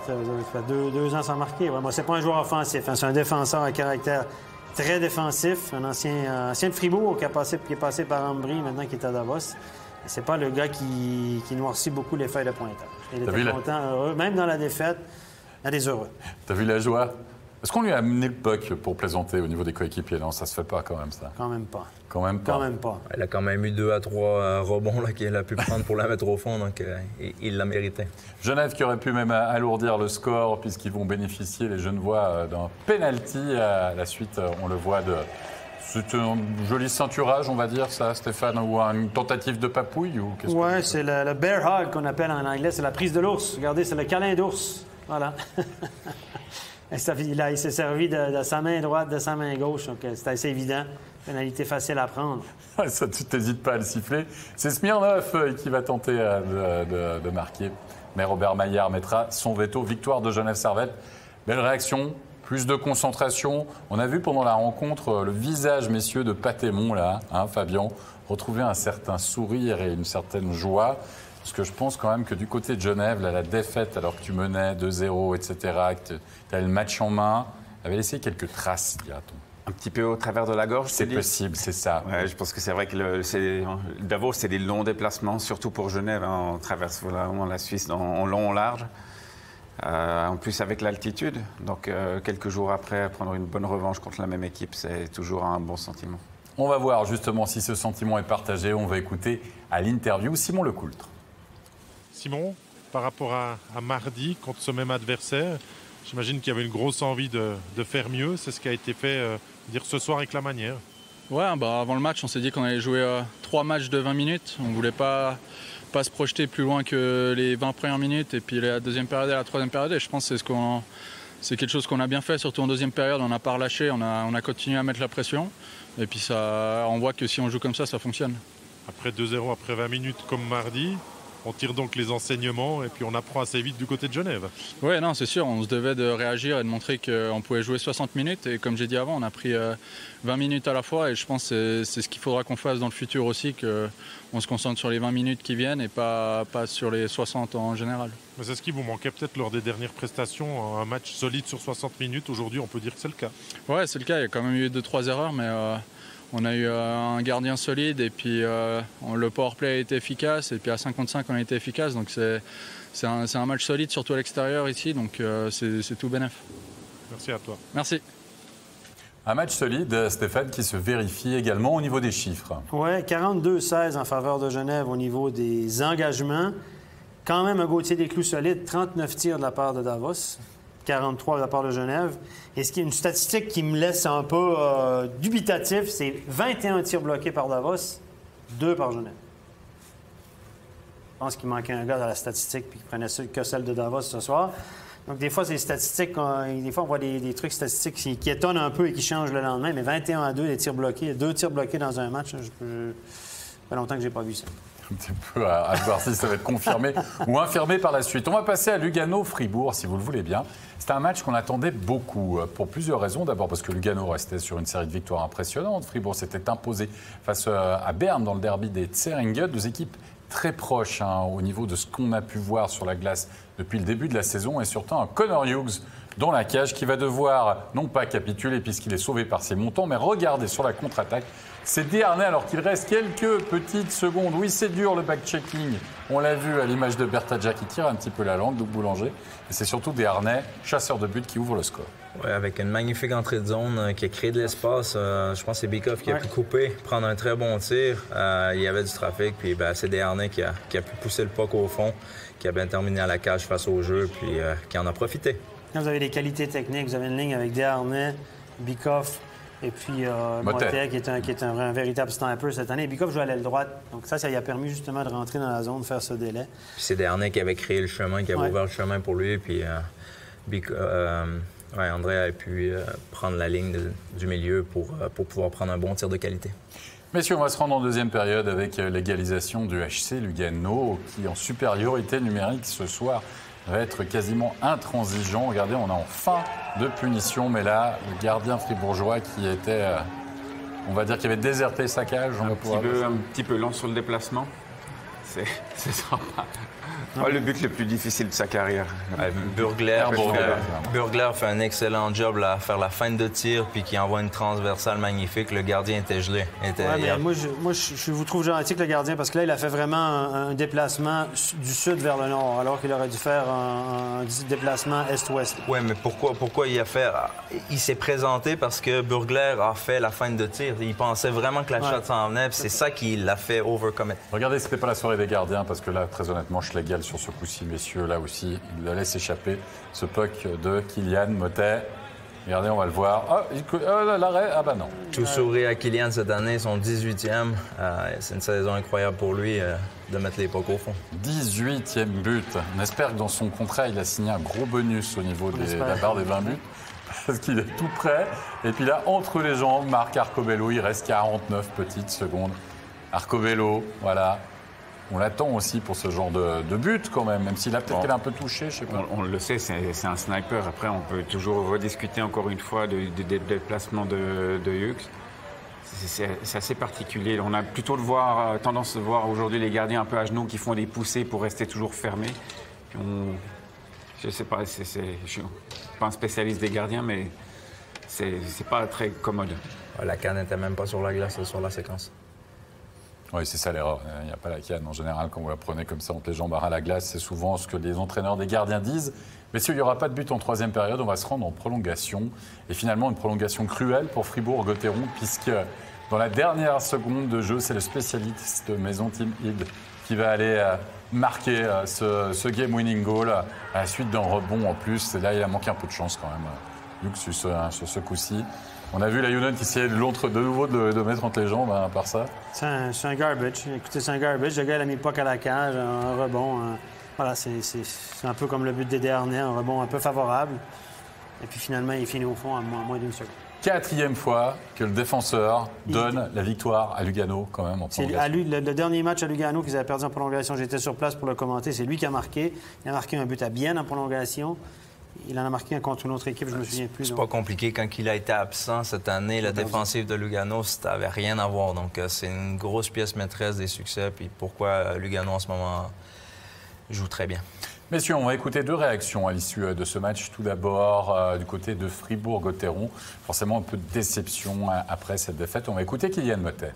Ça fait 2 ans sans marquer. Ouais, moi, c'est pas un joueur offensif. Hein. C'est un défenseur à caractère très défensif. Un ancien de Fribourg qui est passé par Ambry, maintenant qui est à Davos. C'est pas le gars qui noircit beaucoup les feuilles de pointage. Il était content, heureux. Même dans la défaite, il y a des heureux. T'as vu la joie? Est-ce qu'on lui a amené le puck pour plaisanter au niveau des coéquipiers? Non, ça se fait pas quand même, ça. Quand même pas. Quand même pas. Il a quand même eu 2 à 3 rebonds qu'il a pu prendre pour la mettre au fond, donc il l'a mérité. Genève qui aurait pu même alourdir le score puisqu'ils vont bénéficier, les Genevois, d'un penalty. À la suite, on le voit c'est un joli ceinturage, on va dire, ça, Stéphane, ou une tentative de papouille ou qu'est-ce ouais, c'est le bear hug qu'on appelle en anglais, c'est la prise de l'ours. Regardez, c'est le câlin d'ours. Voilà. Il s'est servi de sa main droite, de sa main gauche, donc c'est assez évident. Pénalité facile à prendre. Ça, tu t'hésites pas à le siffler. C'est Smirnov qui va tenter de marquer. Mais Robert Maillard mettra son veto. Victoire de Genève Servette. Belle réaction, plus de concentration. On a vu pendant la rencontre le visage, messieurs, de Patémon, là, hein, Fabien, retrouver un certain sourire et une certaine joie. Parce que je pense quand même que du côté de Genève, là, la défaite, alors que tu menais 2-0, etc., que tu as le match en main, avait laissé quelques traces, dira-t-on. Un petit peu au travers de la gorge, c'est possible, c'est ça. Ouais, je pense que c'est vrai que Davos, c'est des longs déplacements, surtout pour Genève. Hein, on traverse vraiment la Suisse en long, en large. En plus avec l'altitude. Donc quelques jours après, prendre une bonne revanche contre la même équipe, c'est toujours un bon sentiment. On va voir justement si ce sentiment est partagé. On va écouter à l'interview Simon Lecoultre. Simon, par rapport à mardi, contre ce même adversaire, j'imagine qu'il y avait une grosse envie de faire mieux. C'est ce qui a été fait ce soir avec la manière. Ouais, avant le match, on s'est dit qu'on allait jouer 3 matchs de 20 minutes. On ne voulait pas se projeter plus loin que les 20 premières minutes et puis la deuxième période et la troisième période. Et je pense que c'est quelque chose qu'on a bien fait, surtout en deuxième période. On n'a pas relâché, on a continué à mettre la pression. Et puis on voit que si on joue comme ça fonctionne. Après 2-0, après 20 minutes comme mardi, on tire donc les enseignements et puis on apprend assez vite du côté de Genève. Oui, non, c'est sûr. On se devait de réagir et de montrer qu'on pouvait jouer 60 minutes. Et comme j'ai dit avant, on a pris 20 minutes à la fois. Et je pense que c'est ce qu'il faudra qu'on fasse dans le futur aussi, qu'on se concentre sur les 20 minutes qui viennent et pas sur les 60 en général. Mais c'est ce qui vous manquait peut-être lors des dernières prestations, un match solide sur 60 minutes. Aujourd'hui, on peut dire que c'est le cas. Oui, c'est le cas. Il y a quand même eu 2-3 erreurs, mais... on a eu un gardien solide et puis le powerplay a été efficace et puis à 55 on a été efficace. Donc c'est un match solide, surtout à l'extérieur ici, donc c'est tout bénef. Merci à toi. Merci. Un match solide, Stéphane, qui se vérifie également au niveau des chiffres. Oui, 42-16 en faveur de Genève au niveau des engagements. Quand même un Gauthier Desclous solide, 39 tirs de la part de Davos. 43 de la part de Genève. Et ce qui est une statistique qui me laisse un peu dubitatif, c'est 21 tirs bloqués par Davos, 2 par Genève. Je pense qu'il manquait un gars dans la statistique puis qu'il prenait que celle de Davos ce soir. Donc, des fois, ces statistiques, des fois, on voit des trucs statistiques qui étonnent un peu et qui changent le lendemain. Mais 21-2, des tirs bloqués, 2 tirs bloqués dans un match, ça fait longtemps que je n'ai pas vu ça. Un petit peu à voir si ça va être confirmé ou infirmé par la suite. On va passer à Lugano-Fribourg, si vous le voulez bien. C'était un match qu'on attendait beaucoup, pour plusieurs raisons. D'abord parce que Lugano restait sur une série de victoires impressionnantes. Fribourg s'était imposé face à Berne dans le derby des Zähringen. Deux équipes très proches au niveau de ce qu'on a pu voir sur la glace depuis le début de la saison. Et surtout un Connor Hughes dans la cage qui va devoir non pas capituler puisqu'il est sauvé par ses montants, mais regarder sur la contre-attaque. C'est Desharnais alors qu'il reste quelques petites secondes. Oui, c'est dur le back-checking. On l'a vu à l'image de Bertadja qui tire un petit peu la langue, Doug Boulanger. Et c'est surtout Desharnais, chasseur de but, qui ouvre le score. Ouais, avec une magnifique entrée de zone qui a créé de l'espace. Je pense que c'est Bikoff qui a pu couper, prendre un très bon tir. Il y avait du trafic, puis c'est Desharnais qui a pu pousser le puck au fond, qui a bien terminé à la cage face au jeu, puis qui en a profité. Vous avez des qualités techniques, vous avez une ligne avec Desharnais, Bikoff, et puis Motet, qui est un véritable sniper cette année. Bikoff joue à l'aile droite, donc ça lui a permis justement de rentrer dans la zone, de faire ce délai. Puis c'est Desharnais qui avait créé le chemin, qui avait ouvert le chemin pour lui, puis André a pu prendre la ligne du milieu pour pouvoir prendre un bon tir de qualité. Messieurs, on va se rendre en deuxième période avec l'égalisation du HC Lugano, qui en supériorité numérique ce soir va être quasiment intransigeant. Regardez, on est en fin de punition, mais là, le gardien fribourgeois qui était, on va dire qu'il avait déserté sa cage. Un petit peu lent sur le déplacement. C'est sympa. Pas le but le plus difficile de sa carrière. Burgler fait un excellent job là, à faire la feinte de tir puis qui envoie une transversale magnifique. Le gardien était gelé. Moi, je vous trouve gentil que le gardien parce que là, il a fait vraiment un déplacement du sud vers le nord alors qu'il aurait dû faire un déplacement est-ouest. Oui, mais pourquoi il a fait... Il s'est présenté parce que Burgler a fait la feinte de tir. Il pensait vraiment que la shot s'en venait puis c'est ça qui l'a fait overcommit. Regardez, c'était pas la soirée des gardiens parce que là, très honnêtement, Schlegel sur ce coup-ci, messieurs, là aussi, il le laisse échapper, ce puck de Kylian Motet. Regardez, on va le voir. L'arrêt, bah non. Tout sourit à Kylian cette année, son 18e. C'est une saison incroyable pour lui de mettre les pucks au fond. 18e but. On espère que dans son contrat, il a signé un gros bonus au niveau de la barre des 20 buts. Parce qu'il est tout prêt. Et puis là, entre les jambes, Marc Arcobello, il reste 49 petites secondes. Arcobello, voilà. On l'attend aussi pour ce genre de but quand même s'il a peut-être qu'elle a un peu touché, je sais pas. On le sait, c'est un sniper. Après, on peut toujours rediscuter encore une fois des déplacements de Hughes. C'est assez particulier. On a plutôt tendance de voir aujourd'hui les gardiens un peu à genoux qui font des poussées pour rester toujours fermés. Puis je sais pas, je suis pas un spécialiste des gardiens, mais c'est pas très commode. La canne n'était même pas sur la glace sur la séquence. Oui, c'est ça l'erreur. Il n'y a pas la canne. En général, quand vous la prenez comme ça entre les jambes à la glace, c'est souvent ce que les entraîneurs des gardiens disent. Mais s'il n'y aura pas de but en troisième période, on va se rendre en prolongation. Et finalement, une prolongation cruelle pour Fribourg-Gotteron, puisque dans la dernière seconde de jeu, c'est le spécialiste de Maison Team Hill qui va aller marquer ce game-winning goal à la suite d'un rebond en plus. Et là, il a manqué un peu de chance quand même, Luc, sur ce coup-ci. On a vu la Union qui essayait de nouveau de mettre entre les jambes, à part ça. C'est un garbage. Écoutez, c'est un garbage. Le gars, il a mis le puck à la cage, un rebond. Voilà, c'est un peu comme le but des derniers, un rebond un peu favorable. Et puis finalement, il finit au fond à moins d'une seconde. 4e fois que le défenseur donne la victoire à Lugano, quand même, en prolongation. Le dernier match à Lugano qu'ils avaient perdu en prolongation, j'étais sur place pour le commenter, c'est lui qui a marqué. Il a marqué un but à Bienne en prolongation. Il en a marqué un contre une autre équipe, je me souviens plus. C'est pas compliqué. Quand il a été absent cette année, la défensive de Lugano, ça n'avait rien à voir. Donc, c'est une grosse pièce maîtresse des succès. Puis pourquoi Lugano, en ce moment, joue très bien. Messieurs, on va écouter 2 réactions à l'issue de ce match. Tout d'abord, du côté de Fribourg-Gotteron. Forcément, un peu de déception après cette défaite. On va écouter Kylian Motet.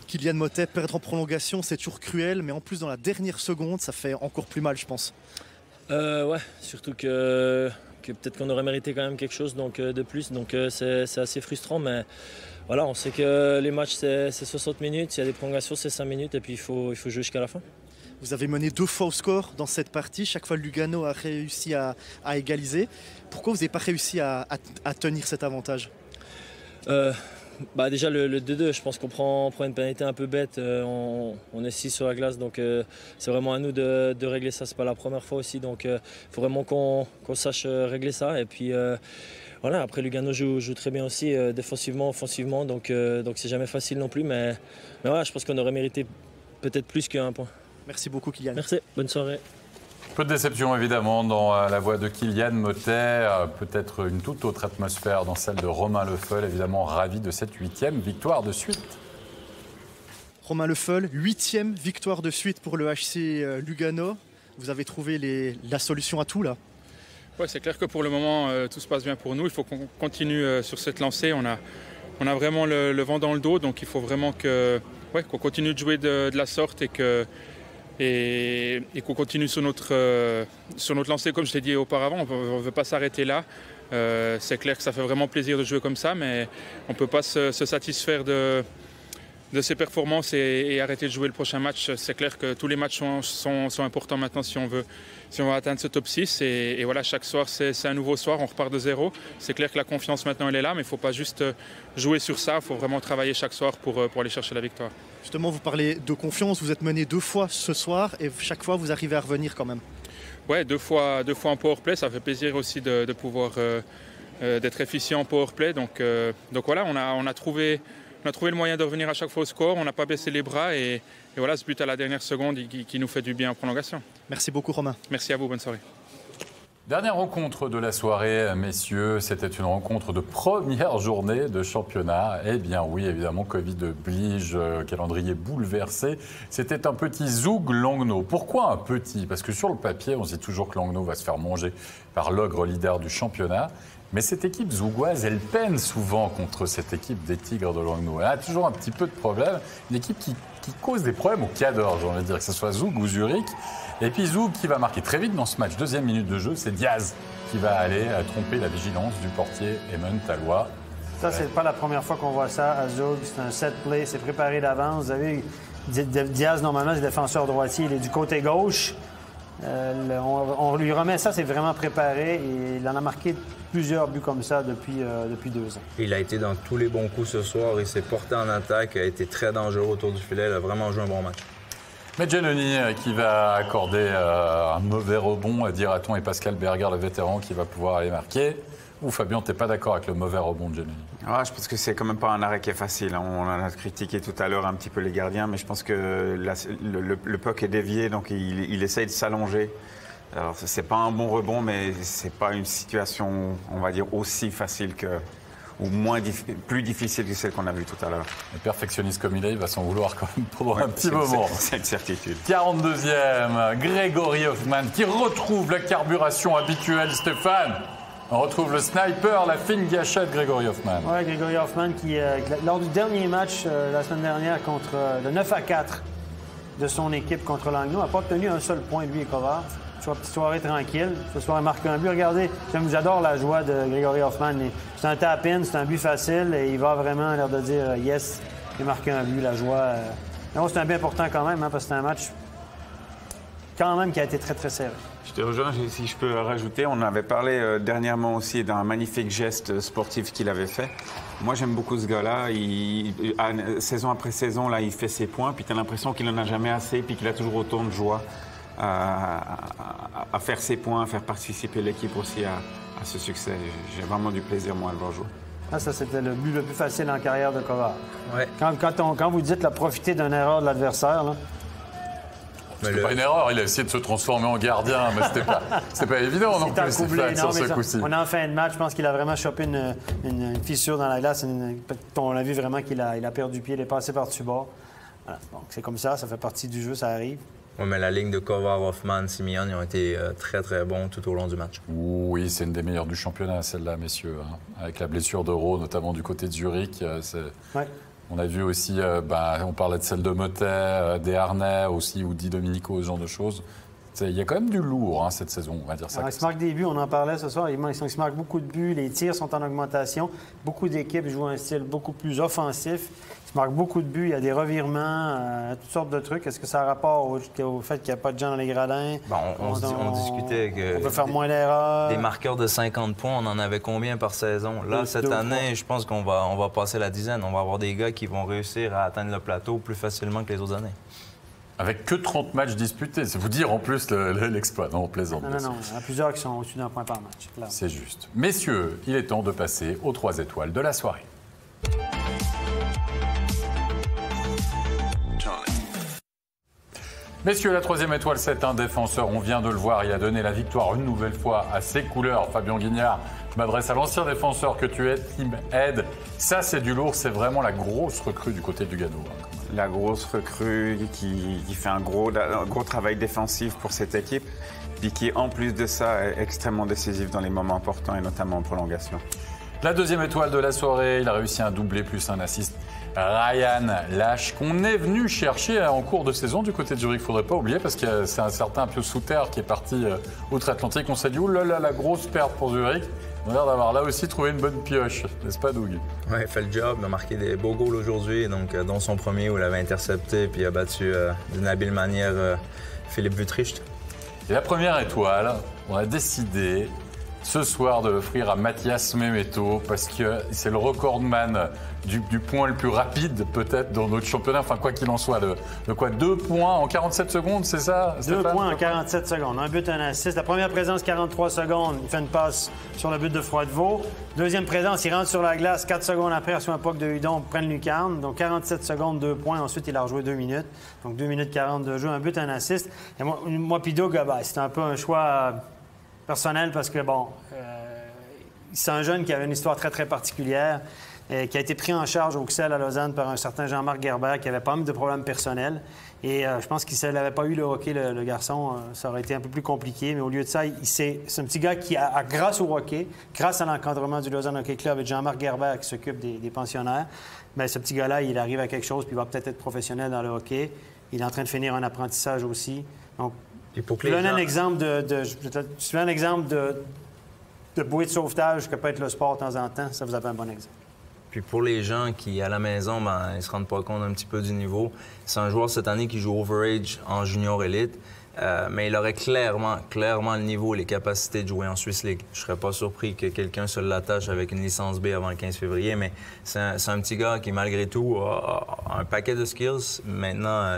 Kylian Motet, perdre en prolongation, c'est toujours cruel. Mais en plus, dans la dernière seconde, ça fait encore plus mal, je pense. Ouais, surtout que peut-être qu'on aurait mérité quand même quelque chose de plus. Donc c'est assez frustrant, mais voilà, on sait que les matchs c'est 60 minutes, il y a des prolongations c'est 5 minutes et puis il faut jouer jusqu'à la fin. Vous avez mené 2 fois au score dans cette partie, chaque fois Lugano a réussi à égaliser. Pourquoi vous n'avez pas réussi à tenir cet avantage? Déjà le 2-2, je pense qu'on prend une pénalité un peu bête, on est 6 sur la glace, donc c'est vraiment à nous de régler ça, c'est pas la première fois aussi, donc il faut vraiment qu'on sache régler ça. Et puis voilà, après Lugano joue très bien aussi, défensivement, offensivement, donc c'est jamais facile non plus, mais voilà, je pense qu'on aurait mérité peut-être plus qu'un point. Merci beaucoup, Kylian. Merci, bonne soirée. Peu de déception évidemment dans la voix de Kylian Motet, peut-être une toute autre atmosphère dans celle de Romain Lefeul, évidemment ravi de cette 8e victoire de suite. Romain Lefeul, 8e victoire de suite pour le HC Lugano. Vous avez trouvé la solution à tout là? Ouais, c'est clair que pour le moment, tout se passe bien pour nous. Il faut qu'on continue sur cette lancée. On a vraiment le vent dans le dos, donc il faut vraiment qu'on continue de jouer de la sorte et qu'on continue sur notre lancée. Comme je l'ai dit auparavant, on ne veut pas s'arrêter là. C'est clair que ça fait vraiment plaisir de jouer comme ça, mais on ne peut pas se satisfaire de ses performances et arrêter de jouer le prochain match. C'est clair que tous les matchs sont importants maintenant si on veut atteindre ce top 6. Et voilà, chaque soir, c'est un nouveau soir, on repart de zéro. C'est clair que la confiance maintenant, elle est là, mais il ne faut pas juste jouer sur ça. Il faut vraiment travailler chaque soir pour aller chercher la victoire. Justement, vous parlez de confiance. Vous êtes mené 2 fois ce soir et chaque fois, vous arrivez à revenir quand même. Ouais, 2 fois en powerplay. Ça fait plaisir aussi de pouvoir d'être efficient en powerplay. Donc voilà, on a trouvé le moyen de revenir à chaque fois au score, on n'a pas baissé les bras et voilà ce but à la dernière seconde qui nous fait du bien en prolongation. Merci beaucoup Romain. Merci à vous, bonne soirée. Dernière rencontre de la soirée, messieurs, c'était une rencontre de première journée de championnat. Eh bien oui, évidemment, Covid oblige, calendrier bouleversé. C'était un petit Zoug Langnau. Pourquoi un petit? Parce que sur le papier, on se dit toujours que Langnau va se faire manger par l'ogre leader du championnat. Mais cette équipe zougoise, elle peine souvent contre cette équipe des Tigres de Langnau. Elle a toujours un petit peu de problème. Une équipe qui cause des problèmes aux cadors, j'ai envie de dire, que ce soit Zoug ou Zurich. Et puis Zoug qui va marquer très vite dans ce match. 2e minute de jeu, c'est Diaz qui va aller tromper la vigilance du portier Eamon Talwa. Ça, c'est pas la première fois qu'on voit ça à Zoug. C'est un set play, c'est préparé d'avance. Vous avez Diaz, normalement, c'est défenseur droitier. Il est du côté gauche. On lui remet ça, c'est vraiment préparé. Et il en a marqué plusieurs buts comme ça depuis 2 ans. Il a été dans tous les bons coups ce soir. Il s'est porté en attaque, a été très dangereux autour du filet. Il a vraiment joué un bon match. Mais Giannoni qui va accorder un mauvais rebond, dira-t-on, et Pascal Berger, le vétéran, qui va pouvoir aller marquer. Ou Fabien, t'es pas d'accord avec le mauvais rebond de Giannoni? Je pense que c'est quand même pas un arrêt qui est facile. On en a critiqué tout à l'heure un petit peu les gardiens, mais je pense que le puck est dévié, donc il essaye de s'allonger. Alors c'est pas un bon rebond, mais c'est pas une situation, on va dire, aussi facile ou plus difficile que celle qu'on a vue tout à l'heure. Le perfectionniste comme il va s'en vouloir quand même pendant un petit moment. C'est une certitude. 42e, Grégory Hoffman qui retrouve la carburation habituelle, Stéphane. On retrouve le sniper, la fine gâchette, Grégory Hoffman. Oui, Grégory Hoffman qui, lors du dernier match la semaine dernière contre le 9-4 de son équipe contre Langnau, n'a pas obtenu un seul point, lui et Kovar. Sur une petite soirée tranquille. Ce soir, il marque un but. Regardez, j'adore la joie de Grégory Hoffman. C'est un tap-in, c'est un but facile et il va vraiment à l'air de dire yes, il marque un but, la joie. Non, c'est un but important quand même, parce que c'est un match quand même qui a été très, très serré. Je te rejoins, si je peux rajouter. On avait parlé dernièrement aussi d'un magnifique geste sportif qu'il avait fait. Moi, j'aime beaucoup ce gars-là. Saison après saison, là, il fait ses points, puis tu as l'impression qu'il n'en a jamais assez, puis qu'il a toujours autant de joie à faire ses points, à faire participer l'équipe aussi à ce succès. J'ai vraiment du plaisir, moi, à le voir jouer. Ça, c'était le but le plus facile en carrière de Kovar. Ouais. Quand vous dites profiter d'une erreur de l'adversaire, là. C'est pas une erreur, il a essayé de se transformer en gardien, mais c'était pas évident non plus, Stéphane, sur ce coup-ci. On est en fin de match, je pense qu'il a vraiment chopé une fissure dans la glace. On a vu vraiment qu'il a perdu pied, il est passé par-dessus bord. Voilà. Donc c'est comme ça fait partie du jeu, ça arrive. Oui, mais la ligne de Kovar, Hoffman, Simeon, ils ont été très, très bons tout au long du match. Oui, c'est une des meilleures du championnat, celle-là, messieurs. Avec la blessure d'Euro, notamment du côté de Zurich. Ouais. On a vu aussi, on parlait de celle de Motet, des Harnais aussi, ou Di Domenico, ce genre de choses. Il y a quand même du lourd cette saison, on va dire ça. Alors, il se marque des buts, on en parlait ce soir. Il se marque beaucoup de buts, les tirs sont en augmentation. Beaucoup d'équipes jouent un style beaucoup plus offensif. Il se marque beaucoup de buts, il y a des revirements, toutes sortes de trucs. Est-ce que ça a rapport au fait qu'il n'y a pas de gens dans les gradins? On discutait que... On peut faire moins d'erreurs. Des marqueurs de 50 points, on en avait combien par saison? Là, cette année, je pense qu'on va passer la dizaine. On va avoir des gars qui vont réussir à atteindre le plateau plus facilement que les autres années. Avec que 30 matchs disputés. C'est vous dire en plus l'exploit. Non, on plaisante. Non, il y en a plusieurs qui sont au-dessus d'un point par match. C'est juste. Messieurs, il est temps de passer aux 3 étoiles de la soirée. Messieurs, la troisième étoile, c'est un défenseur. On vient de le voir, il a donné la victoire une nouvelle fois à ses couleurs. Fabien Guignard, je m'adresse à l'ancien défenseur que tu es, Tim Head. Ça, c'est du lourd, c'est vraiment la grosse recrue du côté du Lugano. La grosse recrue qui fait un gros travail défensif pour cette équipe, puis qui, en plus de ça, est extrêmement décisif dans les moments importants et notamment en prolongation. La deuxième étoile de la soirée, il a réussi un doublé plus un assist. Ryan Lash, qu'on est venu chercher en cours de saison du côté de Zurich. Il ne faudrait pas oublier parce que c'est un certain Pio Souter qui est parti outre-Atlantique. On s'est dit, oh là là, la grosse perte pour Zurich. On a l'air d'avoir là aussi trouvé une bonne pioche, n'est-ce pas, Doug? Oui, il fait le job, il a marqué des beaux goals aujourd'hui, donc dont son premier où il avait intercepté puis il a battu d'une habile manière Philippe Wüthrich. Et la première étoile, on a décidé ce soir de l'offrir à Mathias Méméto parce que c'est le recordman du point le plus rapide peut-être dans notre championnat. Enfin, quoi qu'il en soit, de quoi 2 points en 47 secondes, c'est ça? 2 points en 47 secondes. Un but, un assist. La première présence, 43 secondes. Il fait une passe sur le but de Froidevaux. Deuxième présence, il rentre sur la glace. 4 secondes après, sur un puck de Hudon, prenne Lucarne. Donc 47 secondes, 2 points. Ensuite, il a rejoué 2 minutes. Donc 2 minutes 40 de jeu, un but, un assist. Et moi puis Doug, c'était un peu un choix personnel parce que, bon, c'est un jeune qui avait une histoire très, très particulière, qui a été pris en charge au XL à Lausanne par un certain Jean-Marc Gerber qui avait pas mal de problèmes personnels. Et je pense qu'il n'avait pas eu le hockey, le garçon, ça aurait été un peu plus compliqué. Mais au lieu de ça, c'est un petit gars qui, grâce au hockey, grâce à l'encadrement du Lausanne Hockey Club et de Jean-Marc Gerber qui s'occupe des pensionnaires, bien, ce petit gars-là, il arrive à quelque chose puis il va peut-être être professionnel dans le hockey. Il est en train de finir un apprentissage aussi. Donc, je te donne un exemple de bouée de sauvetage que peut être le sport de temps en temps. Ça, vous avez un bon exemple. Puis pour les gens qui, à la maison, ils ne se rendent pas compte un petit peu du niveau, c'est un joueur cette année qui joue overage en junior élite, mais il aurait clairement le niveau, les capacités de jouer en Swiss League. Je ne serais pas surpris que quelqu'un se l'attache avec une licence B avant le 15 février, mais c'est un petit gars qui, malgré tout, a un paquet de skills. Maintenant,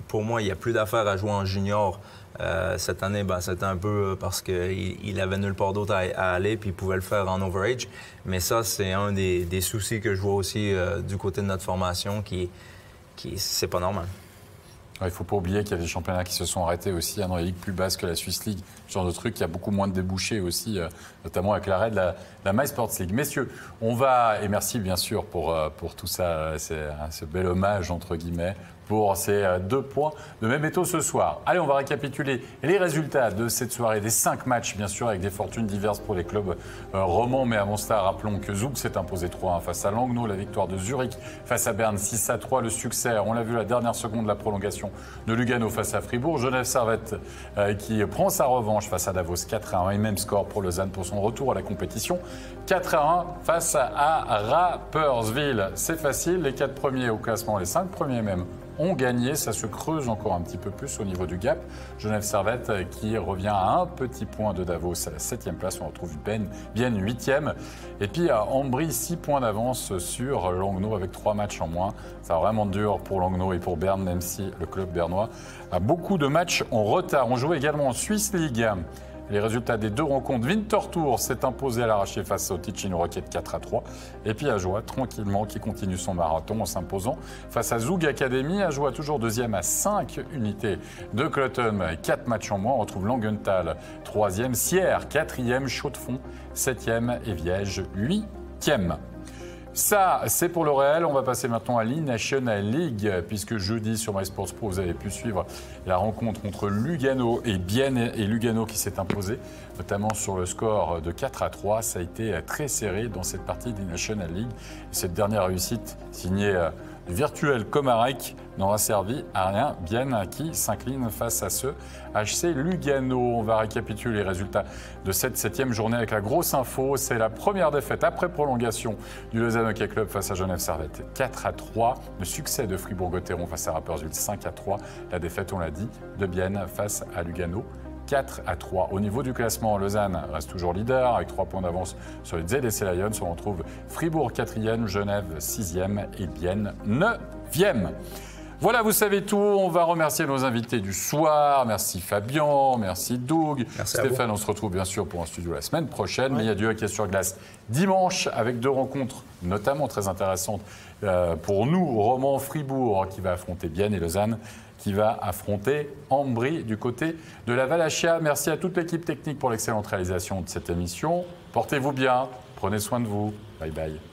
pour moi, il n'y a plus d'affaires à jouer en junior. Cette année, c'était un peu parce qu'il avait nulle part d'autre à aller puis il pouvait le faire en overage. Mais ça, c'est un des soucis que je vois aussi du côté de notre formation qui c'est pas normal. Il ne faut pas oublier qu'il y a des championnats qui se sont arrêtés aussi dans les ligues plus basses que la Swiss League. Ce genre de truc, il y a beaucoup moins de débouchés aussi, notamment avec l'arrêt de la MySports League. Messieurs, on va, et merci bien sûr pour tout ça, ce bel hommage, entre guillemets, pour ces 2 points de Méméto ce soir. Allez, on va récapituler les résultats de cette soirée, des 5 matchs, bien sûr, avec des fortunes diverses pour les clubs romans. Mais avant cela, rappelons que Zug s'est imposé 3-1 face à Langnau, la victoire de Zurich face à Berne 6-3, le succès, on l'a vu la dernière seconde de la prolongation de Lugano face à Fribourg, Genève Servette qui prend sa revanche face à Davos 4-1 et même score pour Lausanne pour son retour à la compétition 4-1 face à Rapperswil. C'est facile, les 4 premiers au classement, les 5 premiers même, ont gagné. Ça se creuse encore un petit peu plus au niveau du gap. Genève Servette qui revient à un petit point de Davos à la 7e place. On retrouve Bienne 8e. Et puis à Ambry, 6 points d'avance sur Langnau avec 3 matchs en moins. C'est vraiment dur pour Langnau et pour Berne, même si le club bernois a beaucoup de matchs en retard. On joue également en Swiss League. Les résultats des 2 rencontres, Winterthur s'est imposé à l'arraché face au Ticino Rocket 4-3. Et puis Ajoie, tranquillement, qui continue son marathon en s'imposant face à Zug Academy. Ajoie toujours 2e à 5 unités de Cloton, 4 matchs en moins. On retrouve Langenthal 3e, Sierre 4e, Chaux-de-Fonds 7e et Viège 8e. Ça, c'est pour le réel. On va passer maintenant à l'E-National League, puisque jeudi sur MySports Pro, vous avez pu suivre la rencontre entre Lugano et Bienne, et Lugano qui s'est imposé, notamment sur le score de 4-3. Ça a été très serré dans cette partie de National League. Et cette dernière réussite, signée du virtuel Komarek, n'aura servi à rien. Bienne qui s'incline face à ce HC Lugano. On va récapituler les résultats de cette 7e journée avec la grosse info. C'est la première défaite après prolongation du Lausanne Hockey Club face à Genève Servette 4-3. Le succès de Fribourg-Gotteron face à Rapperswil 5-3. La défaite, on l'a dit, de Bienne face à Lugano 4-3. Au niveau du classement, Lausanne reste toujours leader avec 3 points d'avance sur les ZSC Lions. On retrouve Fribourg 4e, Genève 6e et Bienne 9e. Voilà, vous savez tout. On va remercier nos invités du soir. Merci Fabien, merci Doug. Merci Stéphane, on se retrouve bien sûr pour un studio la semaine prochaine. Ouais. Mais il y a du hockey sur glace dimanche avec 2 rencontres notamment très intéressantes pour nous. Romans Fribourg qui va affronter Bienne et Lausanne qui va affronter Ambry du côté de la Valachia. Merci à toute l'équipe technique pour l'excellente réalisation de cette émission. Portez-vous bien, prenez soin de vous. Bye bye.